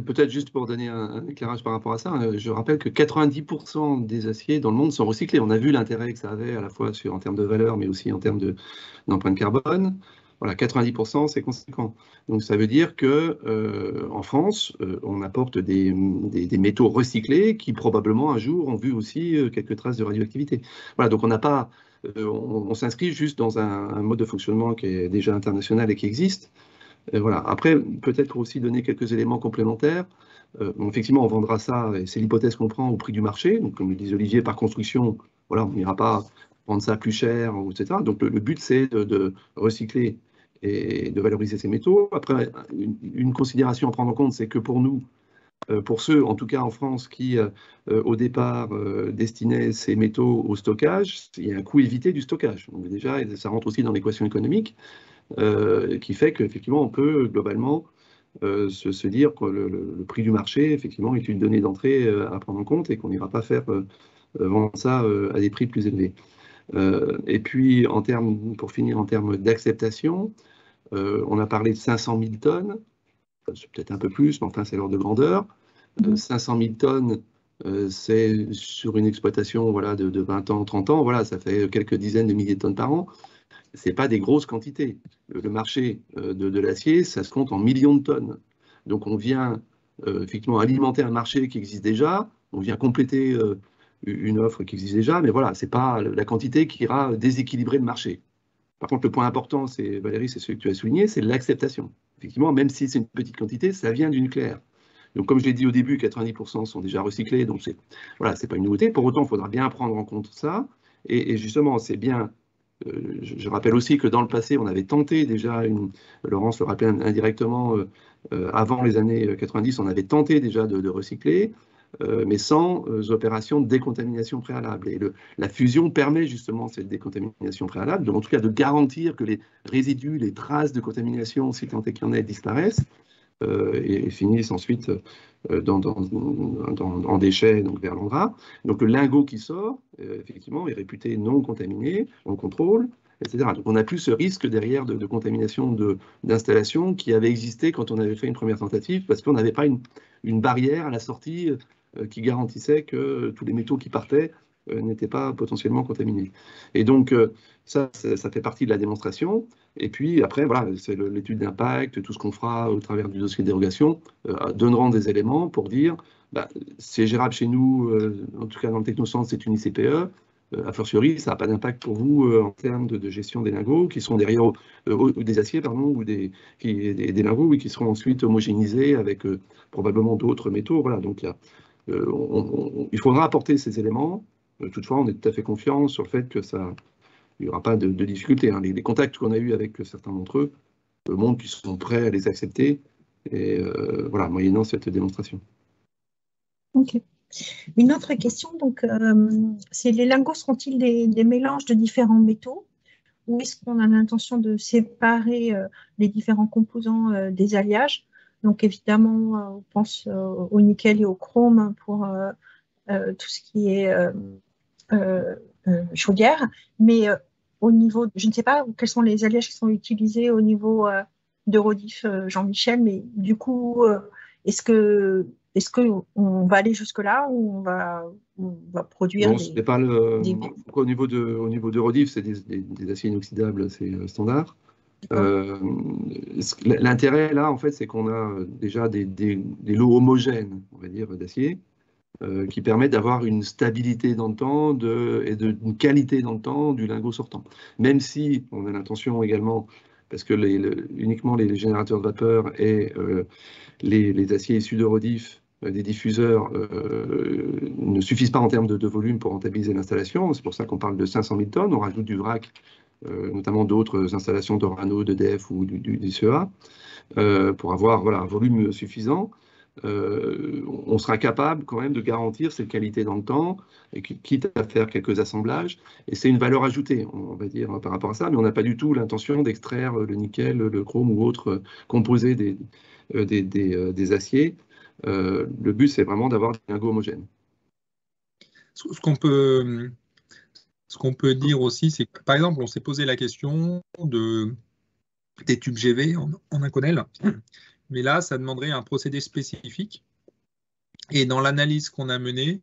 Peut-être juste pour donner un éclairage par rapport à ça, je rappelle que 90% des aciers dans le monde sont recyclés. On a vu l'intérêt que ça avait à la fois en termes de valeur, mais aussi en termes d'empreinte carbone. Voilà, 90%, c'est conséquent. Donc ça veut dire que en France, on apporte des métaux recyclés qui probablement un jour ont vu aussi quelques traces de radioactivité. Voilà, donc on n'a pas, on s'inscrit juste dans un mode de fonctionnement qui est déjà international et qui existe. Voilà. Après, peut-être pour aussi donner quelques éléments complémentaires, effectivement, on vendra ça, et c'est l'hypothèse qu'on prend au prix du marché. Donc, comme le disait Olivier, par construction, voilà, on n'ira pas vendre ça plus cher, etc. Donc, le but, c'est de recycler et de valoriser ces métaux. Après, une considération à prendre en compte, c'est que pour nous, pour ceux, en tout cas en France, qui, au départ, destinaient ces métaux au stockage, il y a un coût évité du stockage. Donc, déjà, ça rentre aussi dans l'équation économique. Qui fait qu'effectivement, on peut globalement se dire que le prix du marché, effectivement, est une donnée d'entrée à prendre en compte et qu'on n'ira pas faire vendre ça à des prix plus élevés. Et puis, pour finir, en termes d'acceptation, on a parlé de 500 000 tonnes, c'est peut-être un peu plus, mais enfin c'est l'ordre de grandeur. 500 000 tonnes, c'est sur une exploitation voilà, de 20 ans, 30 ans, voilà, ça fait quelques dizaines de milliers de tonnes par an. Ce n'est pas des grosses quantités. Le marché de l'acier, ça se compte en millions de tonnes. Donc on vient effectivement alimenter un marché qui existe déjà, on vient compléter une offre qui existe déjà, mais voilà, ce n'est pas la quantité qui ira déséquilibrer le marché. Par contre, le point important, Valérie, c'est celui que tu as souligné, c'est l'acceptation. Effectivement, même si c'est une petite quantité, ça vient du nucléaire. Donc, comme je l'ai dit au début, 90% sont déjà recyclés, donc voilà, c'est pas une nouveauté. Pour autant, il faudra bien prendre en compte ça. Et justement, c'est bien. Je rappelle aussi que dans le passé, on avait tenté déjà, Laurence le rappelait indirectement, avant les années 90, on avait tenté déjà de recycler, mais sans opération de décontamination préalable. Et la fusion permet justement cette décontamination préalable, en tout cas de garantir que les résidus, les traces de contamination, si tant est qu'il y en ait, disparaissent. Et finissent ensuite en déchets, donc vers l'Andra. Donc le lingot qui sort, effectivement, est réputé non contaminé, on contrôle, etc. Donc on n'a plus ce risque derrière de contamination d'installation qui avait existé quand on avait fait une première tentative, parce qu'on n'avait pas une barrière à la sortie qui garantissait que tous les métaux qui partaient n'étaient pas potentiellement contaminés. Et donc ça fait partie de la démonstration. Et puis après, voilà, c'est l'étude d'impact, tout ce qu'on fera au travers du dossier de dérogation, donneront des éléments pour dire bah, c'est gérable chez nous, en tout cas dans le Technocentre, c'est une ICPE. A fortiori, ça n'a pas d'impact pour vous en termes de gestion des lingots qui sont derrière des aciers, pardon, ou des lingots oui, qui seront ensuite homogénéisés avec probablement d'autres métaux. Voilà, donc il faudra apporter ces éléments. Toutefois, on est tout à fait confiant sur le fait que il n'y aura pas de difficulté. Hein. Les contacts qu'on a eus avec certains d'entre eux montrent qu'ils sont prêts à les accepter, et voilà, moyennant cette démonstration. Ok. Une autre question, donc, c'est les lingots seront-ils des mélanges de différents métaux, ou est-ce qu'on a l'intention de séparer les différents composants des alliages? Donc évidemment, on pense au nickel et au chrome pour tout ce qui est chaudière, mais au niveau, je ne sais pas quels sont les alliages qui sont utilisés au niveau d'Eurodif, Jean-Michel, mais du coup, est-ce qu'on va aller jusque-là ou on va produire non, ce n'est pas au niveau d'Eurodif, c'est des aciers inoxydables, c'est standard. L'intérêt là, en fait, c'est qu'on a déjà des lots homogènes, on va dire, d'acier, qui permettent d'avoir une stabilité dans le temps et une qualité dans le temps du lingot sortant. Même si on a l'intention également, parce que uniquement les générateurs de vapeur et les aciers issus d'Eurodif, des diffuseurs, ne suffisent pas en termes de volume pour rentabiliser l'installation. C'est pour ça qu'on parle de 500 000 tonnes. On rajoute du vrac, notamment d'autres installations d'Orano, d'EDF ou du CEA, pour avoir voilà, un volume suffisant. On sera capable quand même de garantir cette qualité dans le temps, et quitte à faire quelques assemblages. Et c'est une valeur ajoutée, on va dire, par rapport à ça, mais on n'a pas du tout l'intention d'extraire le nickel, le chrome ou autres composés des aciers. Le but, c'est vraiment d'avoir des lingots homogènes. Ce qu'on peut dire aussi, c'est que, par exemple, on s'est posé la question des tubes GV en Inconel. Mais là, ça demanderait un procédé spécifique. Et dans l'analyse qu'on a menée,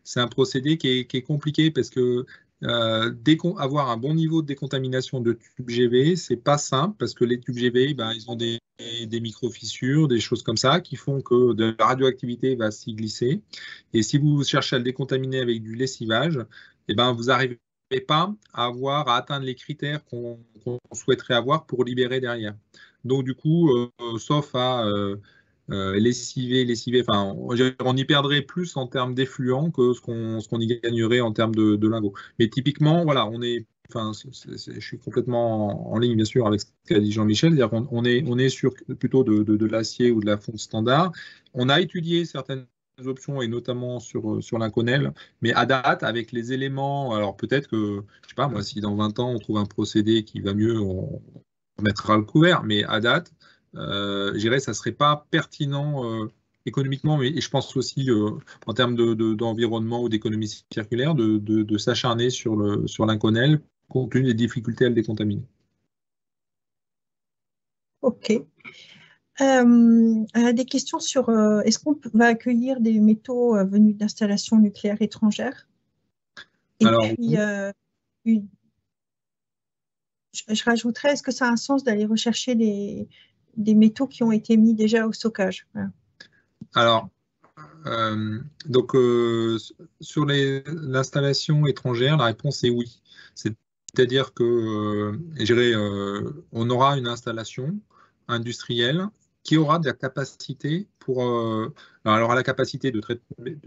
c'est un procédé qui est compliqué parce que avoir un bon niveau de décontamination de tubes GV, c'est pas simple parce que les tubes GV, ils ont des micro-fissures, des choses comme ça qui font que de la radioactivité va s'y glisser. Et si vous cherchez à le décontaminer avec du lessivage, vous n'arrivez pas à atteindre les critères qu'on souhaiterait avoir pour libérer derrière. Donc du coup, sauf à lessiver, enfin, on y perdrait plus en termes d'effluents que ce qu'on y gagnerait en termes de lingots. Mais typiquement, voilà, je suis complètement en ligne bien sûr avec ce qu'a dit Jean-Michel, c'est-à-dire qu'on est sur plutôt de l'acier ou de la fonte standard. On a étudié certaines options et notamment sur l'Inconel, mais à date, avec les éléments, alors peut-être que, je sais pas moi, si dans 20 ans on trouve un procédé qui va mieux, on mettra le couvert, mais à date, je dirais que ça ne serait pas pertinent économiquement, mais et je pense aussi en termes d'environnement ou d'économie circulaire, de s'acharner sur l'inconel compte tenu des difficultés à le décontaminer. OK. Des questions sur est-ce qu'on va accueillir des métaux venus d'installations nucléaires étrangères? Et Alors, puis, je rajouterais, est-ce que ça a un sens d'aller rechercher des métaux qui ont été mis déjà au stockage? Voilà. Alors, donc, sur l'installation étrangère, la réponse est oui. C'est-à-dire que on aura une installation industrielle qui aura de la capacité alors, elle aura la capacité de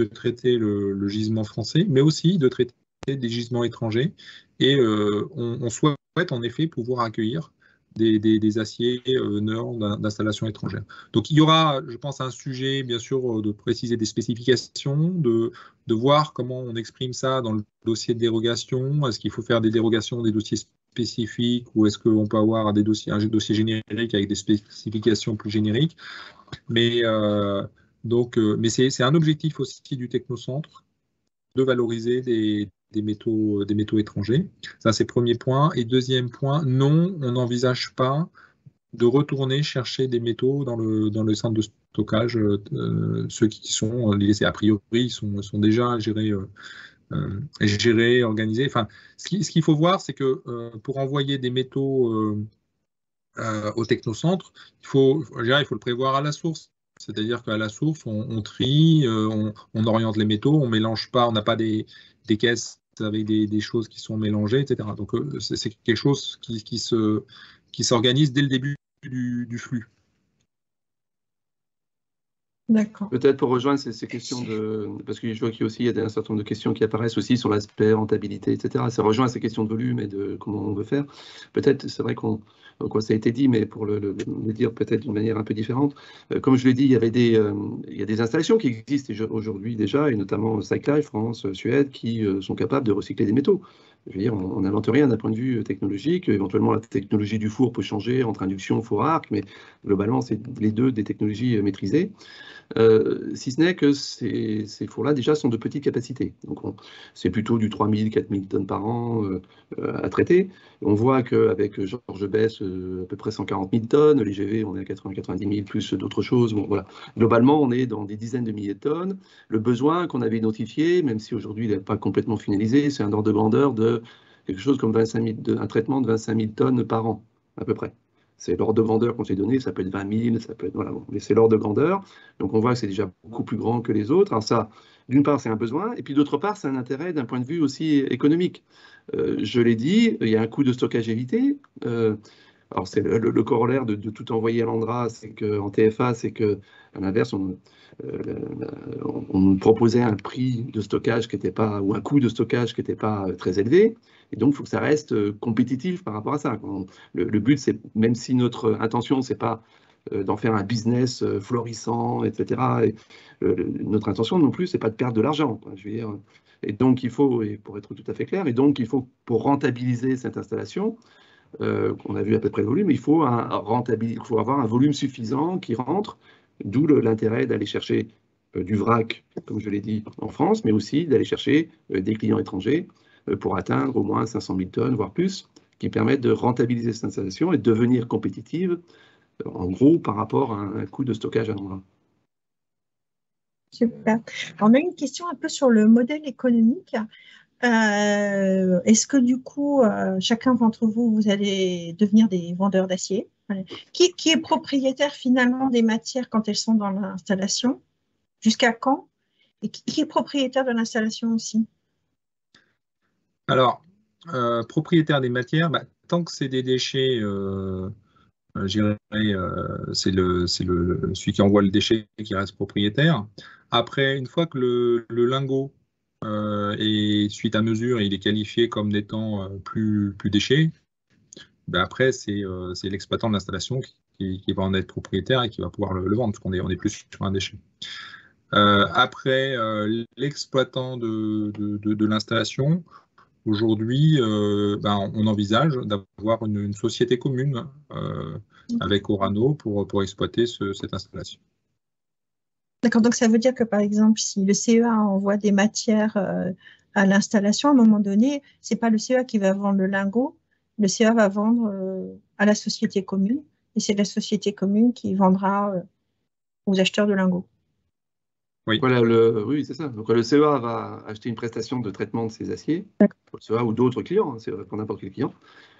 traiter le gisement français, mais aussi de traiter des gisements étrangers. Et on souhaite en effet pouvoir accueillir des aciers d'installation étrangère. Donc il y aura, je pense, un sujet, bien sûr, de préciser des spécifications, de voir comment on exprime ça dans le dossier de dérogation. Est-ce qu'il faut faire des dérogations, des dossiers spécifiques, ou est-ce qu'on peut avoir un dossier générique avec des spécifications plus génériques? Mais, mais c'est un objectif aussi du Technocentre de valoriser des métaux étrangers. Ça, c'est le premier point. Et deuxième point, non, on n'envisage pas de retourner chercher des métaux dans le centre de stockage. Ceux qui sont laissés, a priori, ils sont déjà gérés, organisés. Enfin, ce qu'il faut voir, c'est que pour envoyer des métaux au technocentre, il faut le prévoir à la source. C'est-à-dire qu'à la source, on trie, on oriente les métaux, on ne mélange pas, on n'a pas des caisses avec des choses qui sont mélangées, etc. Donc, c'est quelque chose qui s'organise dès le début du flux. D'accord. Peut-être pour rejoindre ces questions parce que je vois qu'il y a un certain nombre de questions qui apparaissent aussi sur l'aspect rentabilité, etc. Ça rejoint ces questions de volume et de comment on veut faire. Peut-être, c'est vrai ça a été dit, mais pour le dire peut-être d'une manière un peu différente. Comme je l'ai dit, il y a des installations qui existent aujourd'hui déjà, et notamment Cyclife, France, Suède, qui sont capables de recycler des métaux. Je veux dire, on n'invente rien d'un point de vue technologique. Éventuellement, la technologie du four peut changer entre induction, four arc, mais globalement, c'est les deux des technologies maîtrisées. Si ce n'est que ces fours-là, déjà, sont de petites capacités. Donc, c'est plutôt du 3000, 4000 tonnes par an à traiter. On voit qu'avec Georges Besse, à peu près 140 000 tonnes, les GV, on est à 80-90 000, plus d'autres choses. Bon, voilà. Globalement, on est dans des dizaines de milliers de tonnes. Le besoin qu'on avait identifié, même si aujourd'hui il n'est pas complètement finalisé, c'est un ordre de grandeur de quelque chose comme 25 000, un traitement de 25 000 tonnes par an, à peu près. C'est l'ordre de grandeur qu'on s'est donné, ça peut être 20 000, ça peut être, voilà, bon, mais c'est l'ordre de grandeur. Donc on voit que c'est déjà beaucoup plus grand que les autres. Alors ça, d'une part, c'est un besoin, et puis d'autre part, c'est un intérêt d'un point de vue aussi économique. Je l'ai dit, il y a un coût de stockage évité. Alors c'est le corollaire de tout envoyer à l'Andra, c'est qu'en TFA, c'est qu'à l'inverse, on proposait un prix de stockage qui n'était pas, ou un coût de stockage qui n'était pas très élevé. Et donc, il faut que ça reste compétitif par rapport à ça. Le but, c'est, même si notre intention, c'est pas d'en faire un business florissant, etc. Notre intention non plus, c'est pas de perdre de l'argent. Je veux dire. Et donc, il faut, et pour être tout à fait clair, et donc il faut, pour rentabiliser cette installation, qu'on a vu à peu près le volume, il faut avoir un volume suffisant qui rentre, d'où l'intérêt d'aller chercher du vrac, comme je l'ai dit, en France, mais aussi d'aller chercher des clients étrangers pour atteindre au moins 500 000 tonnes, voire plus, qui permettent de rentabiliser cette installation et de devenir compétitive, en gros, par rapport à un coût de stockage à l'endroit. Super. On a une question un peu sur le modèle économique. Est-ce que du coup, chacun d'entre vous, vous allez devenir des vendeurs d'acier? Qui est propriétaire finalement des matières quand elles sont dans l'installation? Jusqu'à quand? Et qui est propriétaire de l'installation aussi? Alors, propriétaire des matières, tant que c'est des déchets, c'est celui qui envoie le déchet qui reste propriétaire. Après, une fois que le lingot est suite à mesure, il est qualifié comme n'étant plus déchet, après, c'est l'exploitant de l'installation qui va en être propriétaire et qui va pouvoir le vendre, parce qu'on est plus sur un déchet. Après, l'exploitant de l'installation, aujourd'hui, on envisage d'avoir une société commune avec Orano pour exploiter cette installation. D'accord, donc ça veut dire que par exemple, si le CEA envoie des matières à l'installation, à un moment donné, c'est pas le CEA qui va vendre le lingot, le CEA va vendre à la société commune, et c'est la société commune qui vendra aux acheteurs de lingots. Oui. Voilà, oui, c'est ça. Donc le CEA va acheter une prestation de traitement de ses aciers, pour le CEA ou d'autres clients, hein, c'est vrai pour n'importe quel client,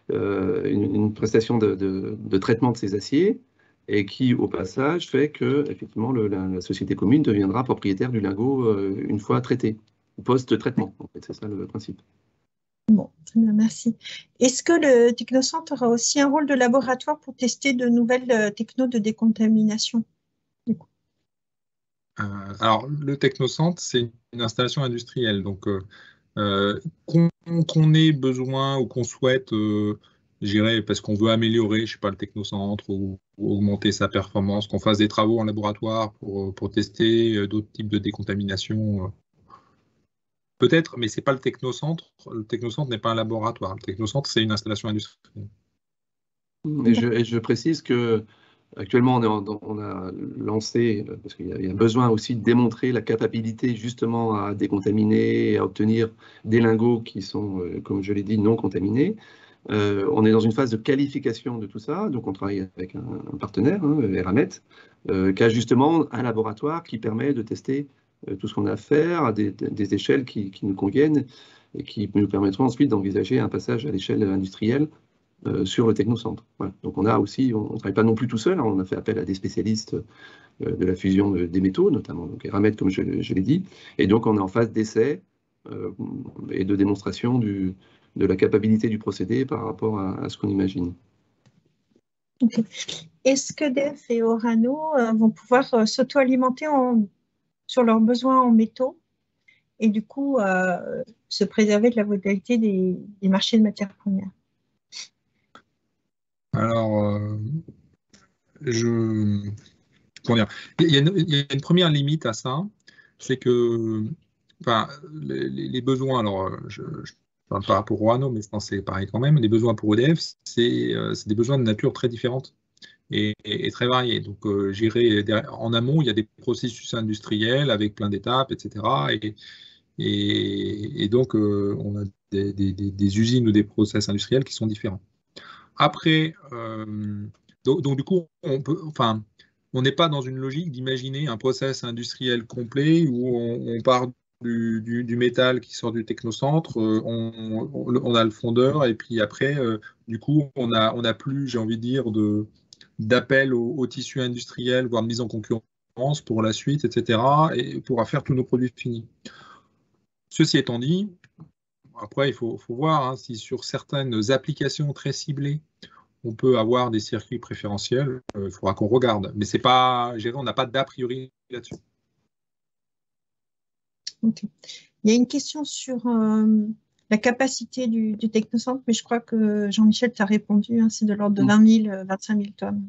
une prestation de traitement de ses aciers, et qui, au passage, fait que effectivement la société commune deviendra propriétaire du lingot une fois traité, post-traitement. En fait, c'est ça le principe. Bon, très bien, merci. Est-ce que le Technocentre aura aussi un rôle de laboratoire pour tester de nouvelles technos de décontamination? Alors, le Technocentre, c'est une installation industrielle. Donc, qu'on ait besoin ou qu'on souhaite, j'irais, parce qu'on veut améliorer, je sais pas, le Technocentre ou augmenter sa performance, qu'on fasse des travaux en laboratoire pour tester d'autres types de décontamination. Peut-être, mais c'est pas le Technocentre. Le Technocentre n'est pas un laboratoire. Le Technocentre, c'est une installation industrielle. Et je précise que actuellement, on a lancé, parce qu'il y a besoin aussi de démontrer la capacité justement à décontaminer et à obtenir des lingots qui sont, comme je l'ai dit, non contaminés. On est dans une phase de qualification de tout ça, donc on travaille avec un partenaire, hein, Eramet, qui a justement un laboratoire qui permet de tester tout ce qu'on a à faire à des échelles qui nous conviennent et qui nous permettront ensuite d'envisager un passage à l'échelle industrielle sur le Technocentre. Voilà. Donc on a aussi, on ne travaille pas non plus tout seul, hein, on a fait appel à des spécialistes de la fusion des métaux, notamment donc Eramet, comme je l'ai dit, et donc on est en phase d'essai et de démonstration de la capacité du procédé par rapport à ce qu'on imagine. Okay. Est-ce que DEF et Orano vont pouvoir s'auto-alimenter sur leurs besoins en métaux et du coup se préserver de la volatilité des marchés de matières premières? Alors, comment dire, il y a une première limite à ça, c'est que enfin, les besoins, alors je parle par rapport au Orano, mais je pense que c'est pareil quand même, les besoins pour EDF, c'est des besoins de nature très différente et très variés. Donc, j'irai en amont, il y a des processus industriels avec plein d'étapes, etc. Et donc, on a des usines ou des process industriels qui sont différents. Après, donc du coup, on n'est pas dans une logique d'imaginer un process industriel complet où on part du métal qui sort du technocentre, on a le fondeur, et puis après, du coup, on a plus, j'ai envie de dire, d'appel au tissu industriel, voire de mise en concurrence pour la suite, etc., et pour faire tous nos produits finis. Ceci étant dit, après, il faut voir hein, si sur certaines applications très ciblées, on peut avoir des circuits préférentiels, il faudra qu'on regarde. Mais c'est pas, on n'a pas d'a priori là-dessus. Okay. Il y a une question sur la capacité du Technocentre, mais je crois que Jean-Michel t'a répondu, hein, c'est de l'ordre de 20 000, 25 000 tonnes.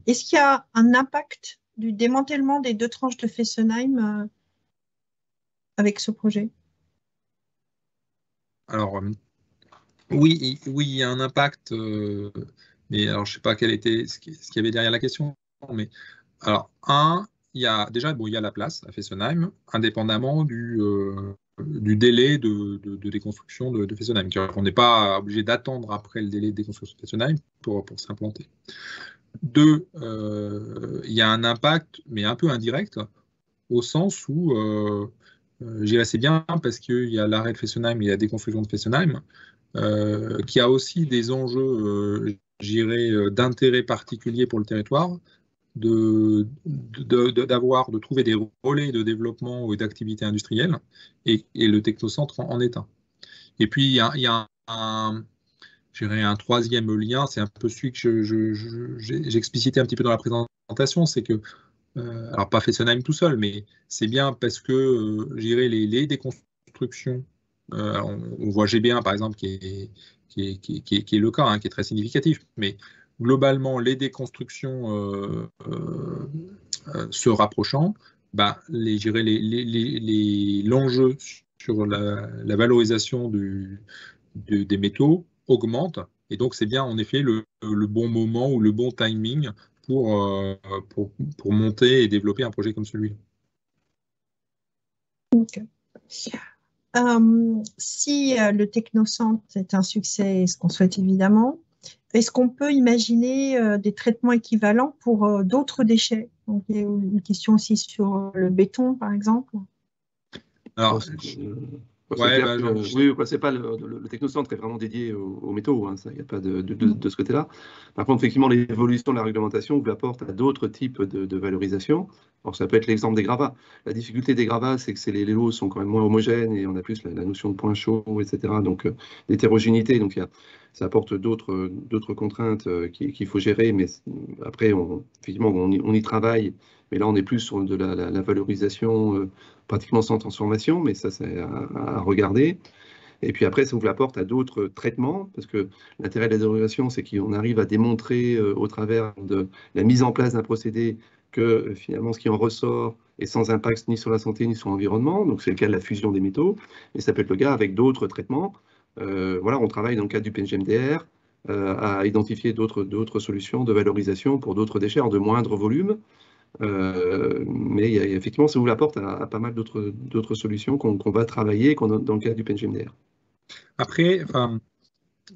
Est-ce qu'il y a un impact du démantèlement des 2 tranches de Fessenheim avec ce projet? Alors, oui, il y a un impact, mais alors je ne sais pas quel était ce qu'il y avait derrière la question. Mais alors, il y a déjà il y a la place à Fessenheim, indépendamment du délai de déconstruction de Fessenheim. On n'est pas obligé d'attendre après le délai de déconstruction de Fessenheim pour s'implanter. 2, il y a un impact, mais un peu indirect, au sens où c'est bien parce qu'il y a l'arrêt de Fessenheim et la déconstruction de Fessenheim, qui a aussi des enjeux, d'intérêt particulier pour le territoire, de trouver des relais de développement ou d'activité industrielle, et le technocentre en est un. Et puis, il y a un troisième lien, c'est un peu celui que j'explicitais un petit peu dans la présentation, c'est que, alors pas Fessenheim tout seul, mais c'est bien parce que, les déconstructions, on voit GB1 par exemple qui est le cas, hein, qui est très significatif, mais globalement, les déconstructions se rapprochant, l'enjeu sur la valorisation des métaux augmente, et donc c'est bien en effet le bon moment ou le bon timing pour monter et développer un projet comme celui-là. Okay. Si le technocentre est un succès, ce qu'on souhaite évidemment, est-ce qu'on peut imaginer des traitements équivalents pour d'autres déchets? Donc, il y a une question aussi sur le béton, par exemple. Alors, ouais, oui, c'est pas le technocentre est vraiment dédié aux métaux, hein, ça, il n'y a pas de ce côté-là. Par contre, effectivement, l'évolution de la réglementation vous apporte à d'autres types de valorisation. Alors, ça peut être l'exemple des gravats. La difficulté des gravats, c'est que les lots sont quand même moins homogènes et on a plus la notion de point chaud, etc. Donc, d'hétérogénéité. Donc, ça apporte d'autres contraintes qu'il faut gérer, mais après, effectivement, on y travaille. Mais là, on est plus sur de la valorisation pratiquement sans transformation, mais ça, c'est à regarder. Et puis après, ça ouvre la porte à d'autres traitements, parce que l'intérêt de la dérogation, c'est qu'on arrive à démontrer au travers de la mise en place d'un procédé que finalement, ce qui en ressort est sans impact ni sur la santé ni sur l'environnement. Donc, c'est le cas de la fusion des métaux, et ça peut être le cas avec d'autres traitements. Voilà, on travaille dans le cadre du PNGMDR à identifier d'autres solutions de valorisation pour d'autres déchets en de moindre volume. Mais effectivement, ça ouvre la porte à pas mal d'autres solutions qu'on va travailler dans le cadre du PNGMDR. Après,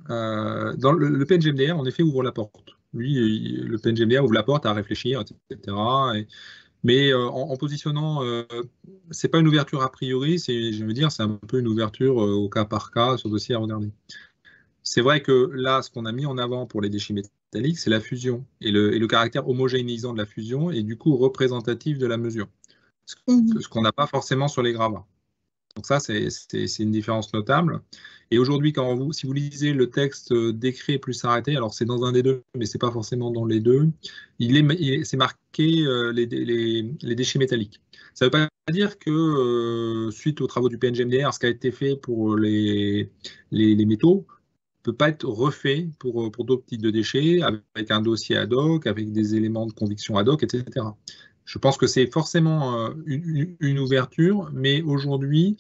dans le PNGMDR, en effet, ouvre la porte. Lui, le PNGMDR ouvre la porte à réfléchir, etc. Mais en positionnant, c'est pas une ouverture a priori, je veux dire, c'est un peu une ouverture au cas par cas sur dossier à regarder. C'est vrai que là, ce qu'on a mis en avant pour les déchets métalliques, c'est la fusion et le caractère homogénéisant de la fusion et du coup représentatif de la mesure, ce qu'on n'a pas forcément sur les gravats. Donc ça, c'est une différence notable. Et aujourd'hui, si vous lisez le texte décret plus arrêté, alors c'est dans un des deux, mais c'est pas forcément dans les deux, c'est marqué les déchets métalliques. Ça ne veut pas dire que suite aux travaux du PNGMDR, ce qui a été fait pour les métaux ne peut pas être refait pour d'autres types de déchets, avec un dossier ad hoc, avec des éléments de conviction ad hoc, etc. Je pense que c'est forcément une ouverture, mais aujourd'hui,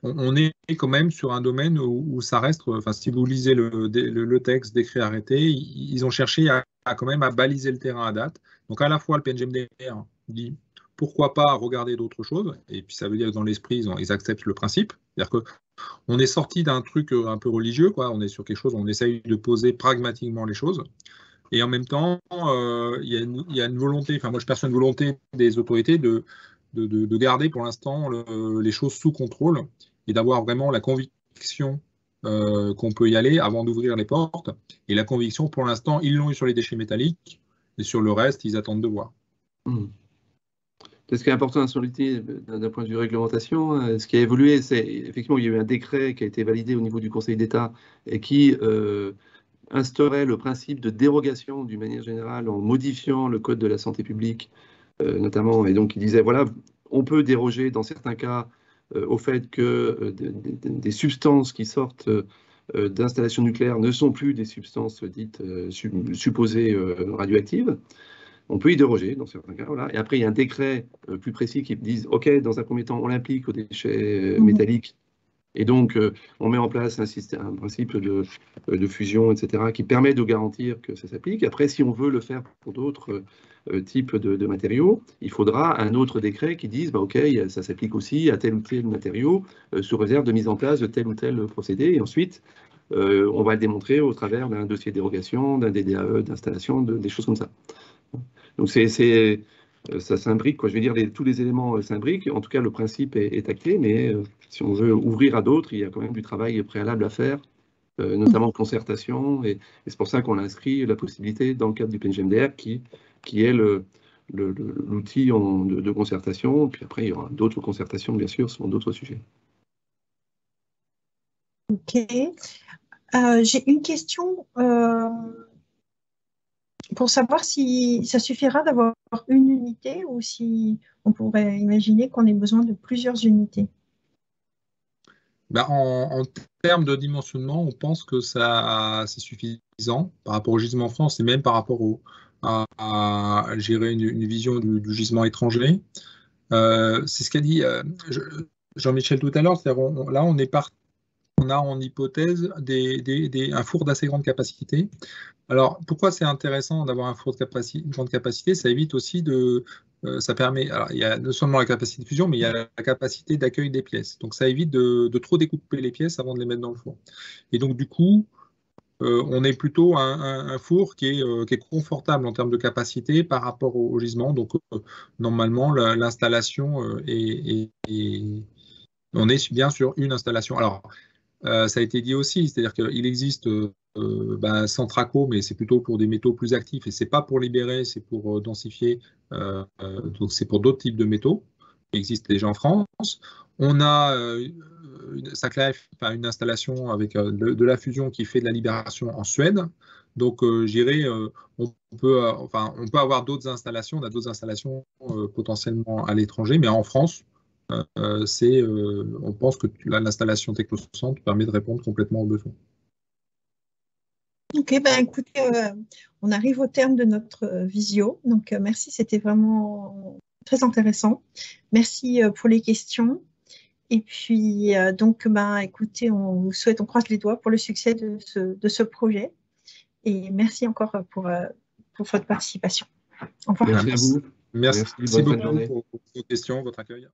on est quand même sur un domaine où ça reste, enfin, si vous lisez le texte décret arrêté, ils ont cherché quand même à baliser le terrain à date. Donc à la fois le PNGMDR dit pourquoi pas regarder d'autres choses, et puis ça veut dire que dans l'esprit, ils acceptent le principe. C'est-à-dire qu'on est sorti d'un truc un peu religieux, quoi. On est sur quelque chose où on essaye de poser pragmatiquement les choses. Et en même temps, il y a une volonté, enfin moi je perçois une volonté des autorités de garder pour l'instant les choses sous contrôle et d'avoir vraiment la conviction qu'on peut y aller avant d'ouvrir les portes. Et la conviction, pour l'instant, ils l'ont eu sur les déchets métalliques et sur le reste, ils attendent de voir. Ce qui est important à souligner d'un point de vue réglementation, ce qui a évolué, c'est effectivement il y a eu un décret qui a été validé au niveau du Conseil d'État et qui instaurait le principe de dérogation d'une manière générale en modifiant le Code de la santé publique, notamment, et donc il disait, voilà, on peut déroger dans certains cas au fait que des substances qui sortent d'installations nucléaires ne sont plus des substances dites supposées radioactives. On peut y déroger dans certains cas. Voilà. Et après, il y a un décret plus précis qui dit, OK, dans un premier temps, on l'implique aux déchets métalliques. Et donc, on met en place un principe de fusion, etc., qui permet de garantir que ça s'applique. Après, si on veut le faire pour d'autres types de matériaux, il faudra un autre décret qui dise, bah, OK, ça s'applique aussi à tel ou tel matériau, sous réserve de mise en place de tel ou tel procédé. Et ensuite, on va le démontrer au travers d'un dossier de dérogation, d'un DDAE, d'installation, des choses comme ça. Donc, ça s'imbrique, quoi. Je veux dire, tous les éléments s'imbriquent. En tout cas, le principe est acté, mais si on veut ouvrir à d'autres, il y a quand même du travail préalable à faire, notamment de concertation. Et c'est pour ça qu'on a inscrit la possibilité dans le cadre du PNGMDR, qui est l'outil de concertation. Puis après, il y aura d'autres concertations, bien sûr, sur d'autres sujets. OK. J'ai une question. Pour savoir si ça suffira d'avoir une unité ou si on pourrait imaginer qu'on ait besoin de plusieurs unités. Ben, en termes de dimensionnement, on pense que c'est suffisant par rapport au gisement France et même par rapport à gérer une vision du gisement étranger. C'est ce qu'a dit Jean-Michel tout à l'heure. Là, on est parti on a en hypothèse un four d'assez grande capacité. Alors, pourquoi c'est intéressant d'avoir un four de grande capacité? Ça évite aussi ça permet, alors il y a non seulement la capacité de fusion, mais il y a la capacité d'accueil des pièces. Donc, ça évite de trop découper les pièces avant de les mettre dans le four. Et donc, du coup, on est plutôt un four qui est confortable en termes de capacité par rapport au gisement. Donc, normalement, l'installation on est bien sur une installation. Alors, ça a été dit aussi, c'est-à-dire qu'il existe sans traco, mais c'est plutôt pour des métaux plus actifs et c'est pas pour libérer, c'est pour densifier. Donc, c'est pour d'autres types de métaux qui existent déjà en France. On a une installation avec de la fusion qui fait de la libération en Suède. Donc, on peut avoir d'autres installations. On a d'autres installations potentiellement à l'étranger, mais en France, on pense que l'installation Technocentre permet de répondre complètement aux besoins. Ok, écoutez, on arrive au terme de notre visio. Donc, merci, c'était vraiment très intéressant. Merci pour les questions. Et puis, écoutez, on croise les doigts pour le succès de ce projet. Et merci encore pour votre participation. Au revoir. Merci à vous. Merci bonne beaucoup pour vos questions, votre accueil.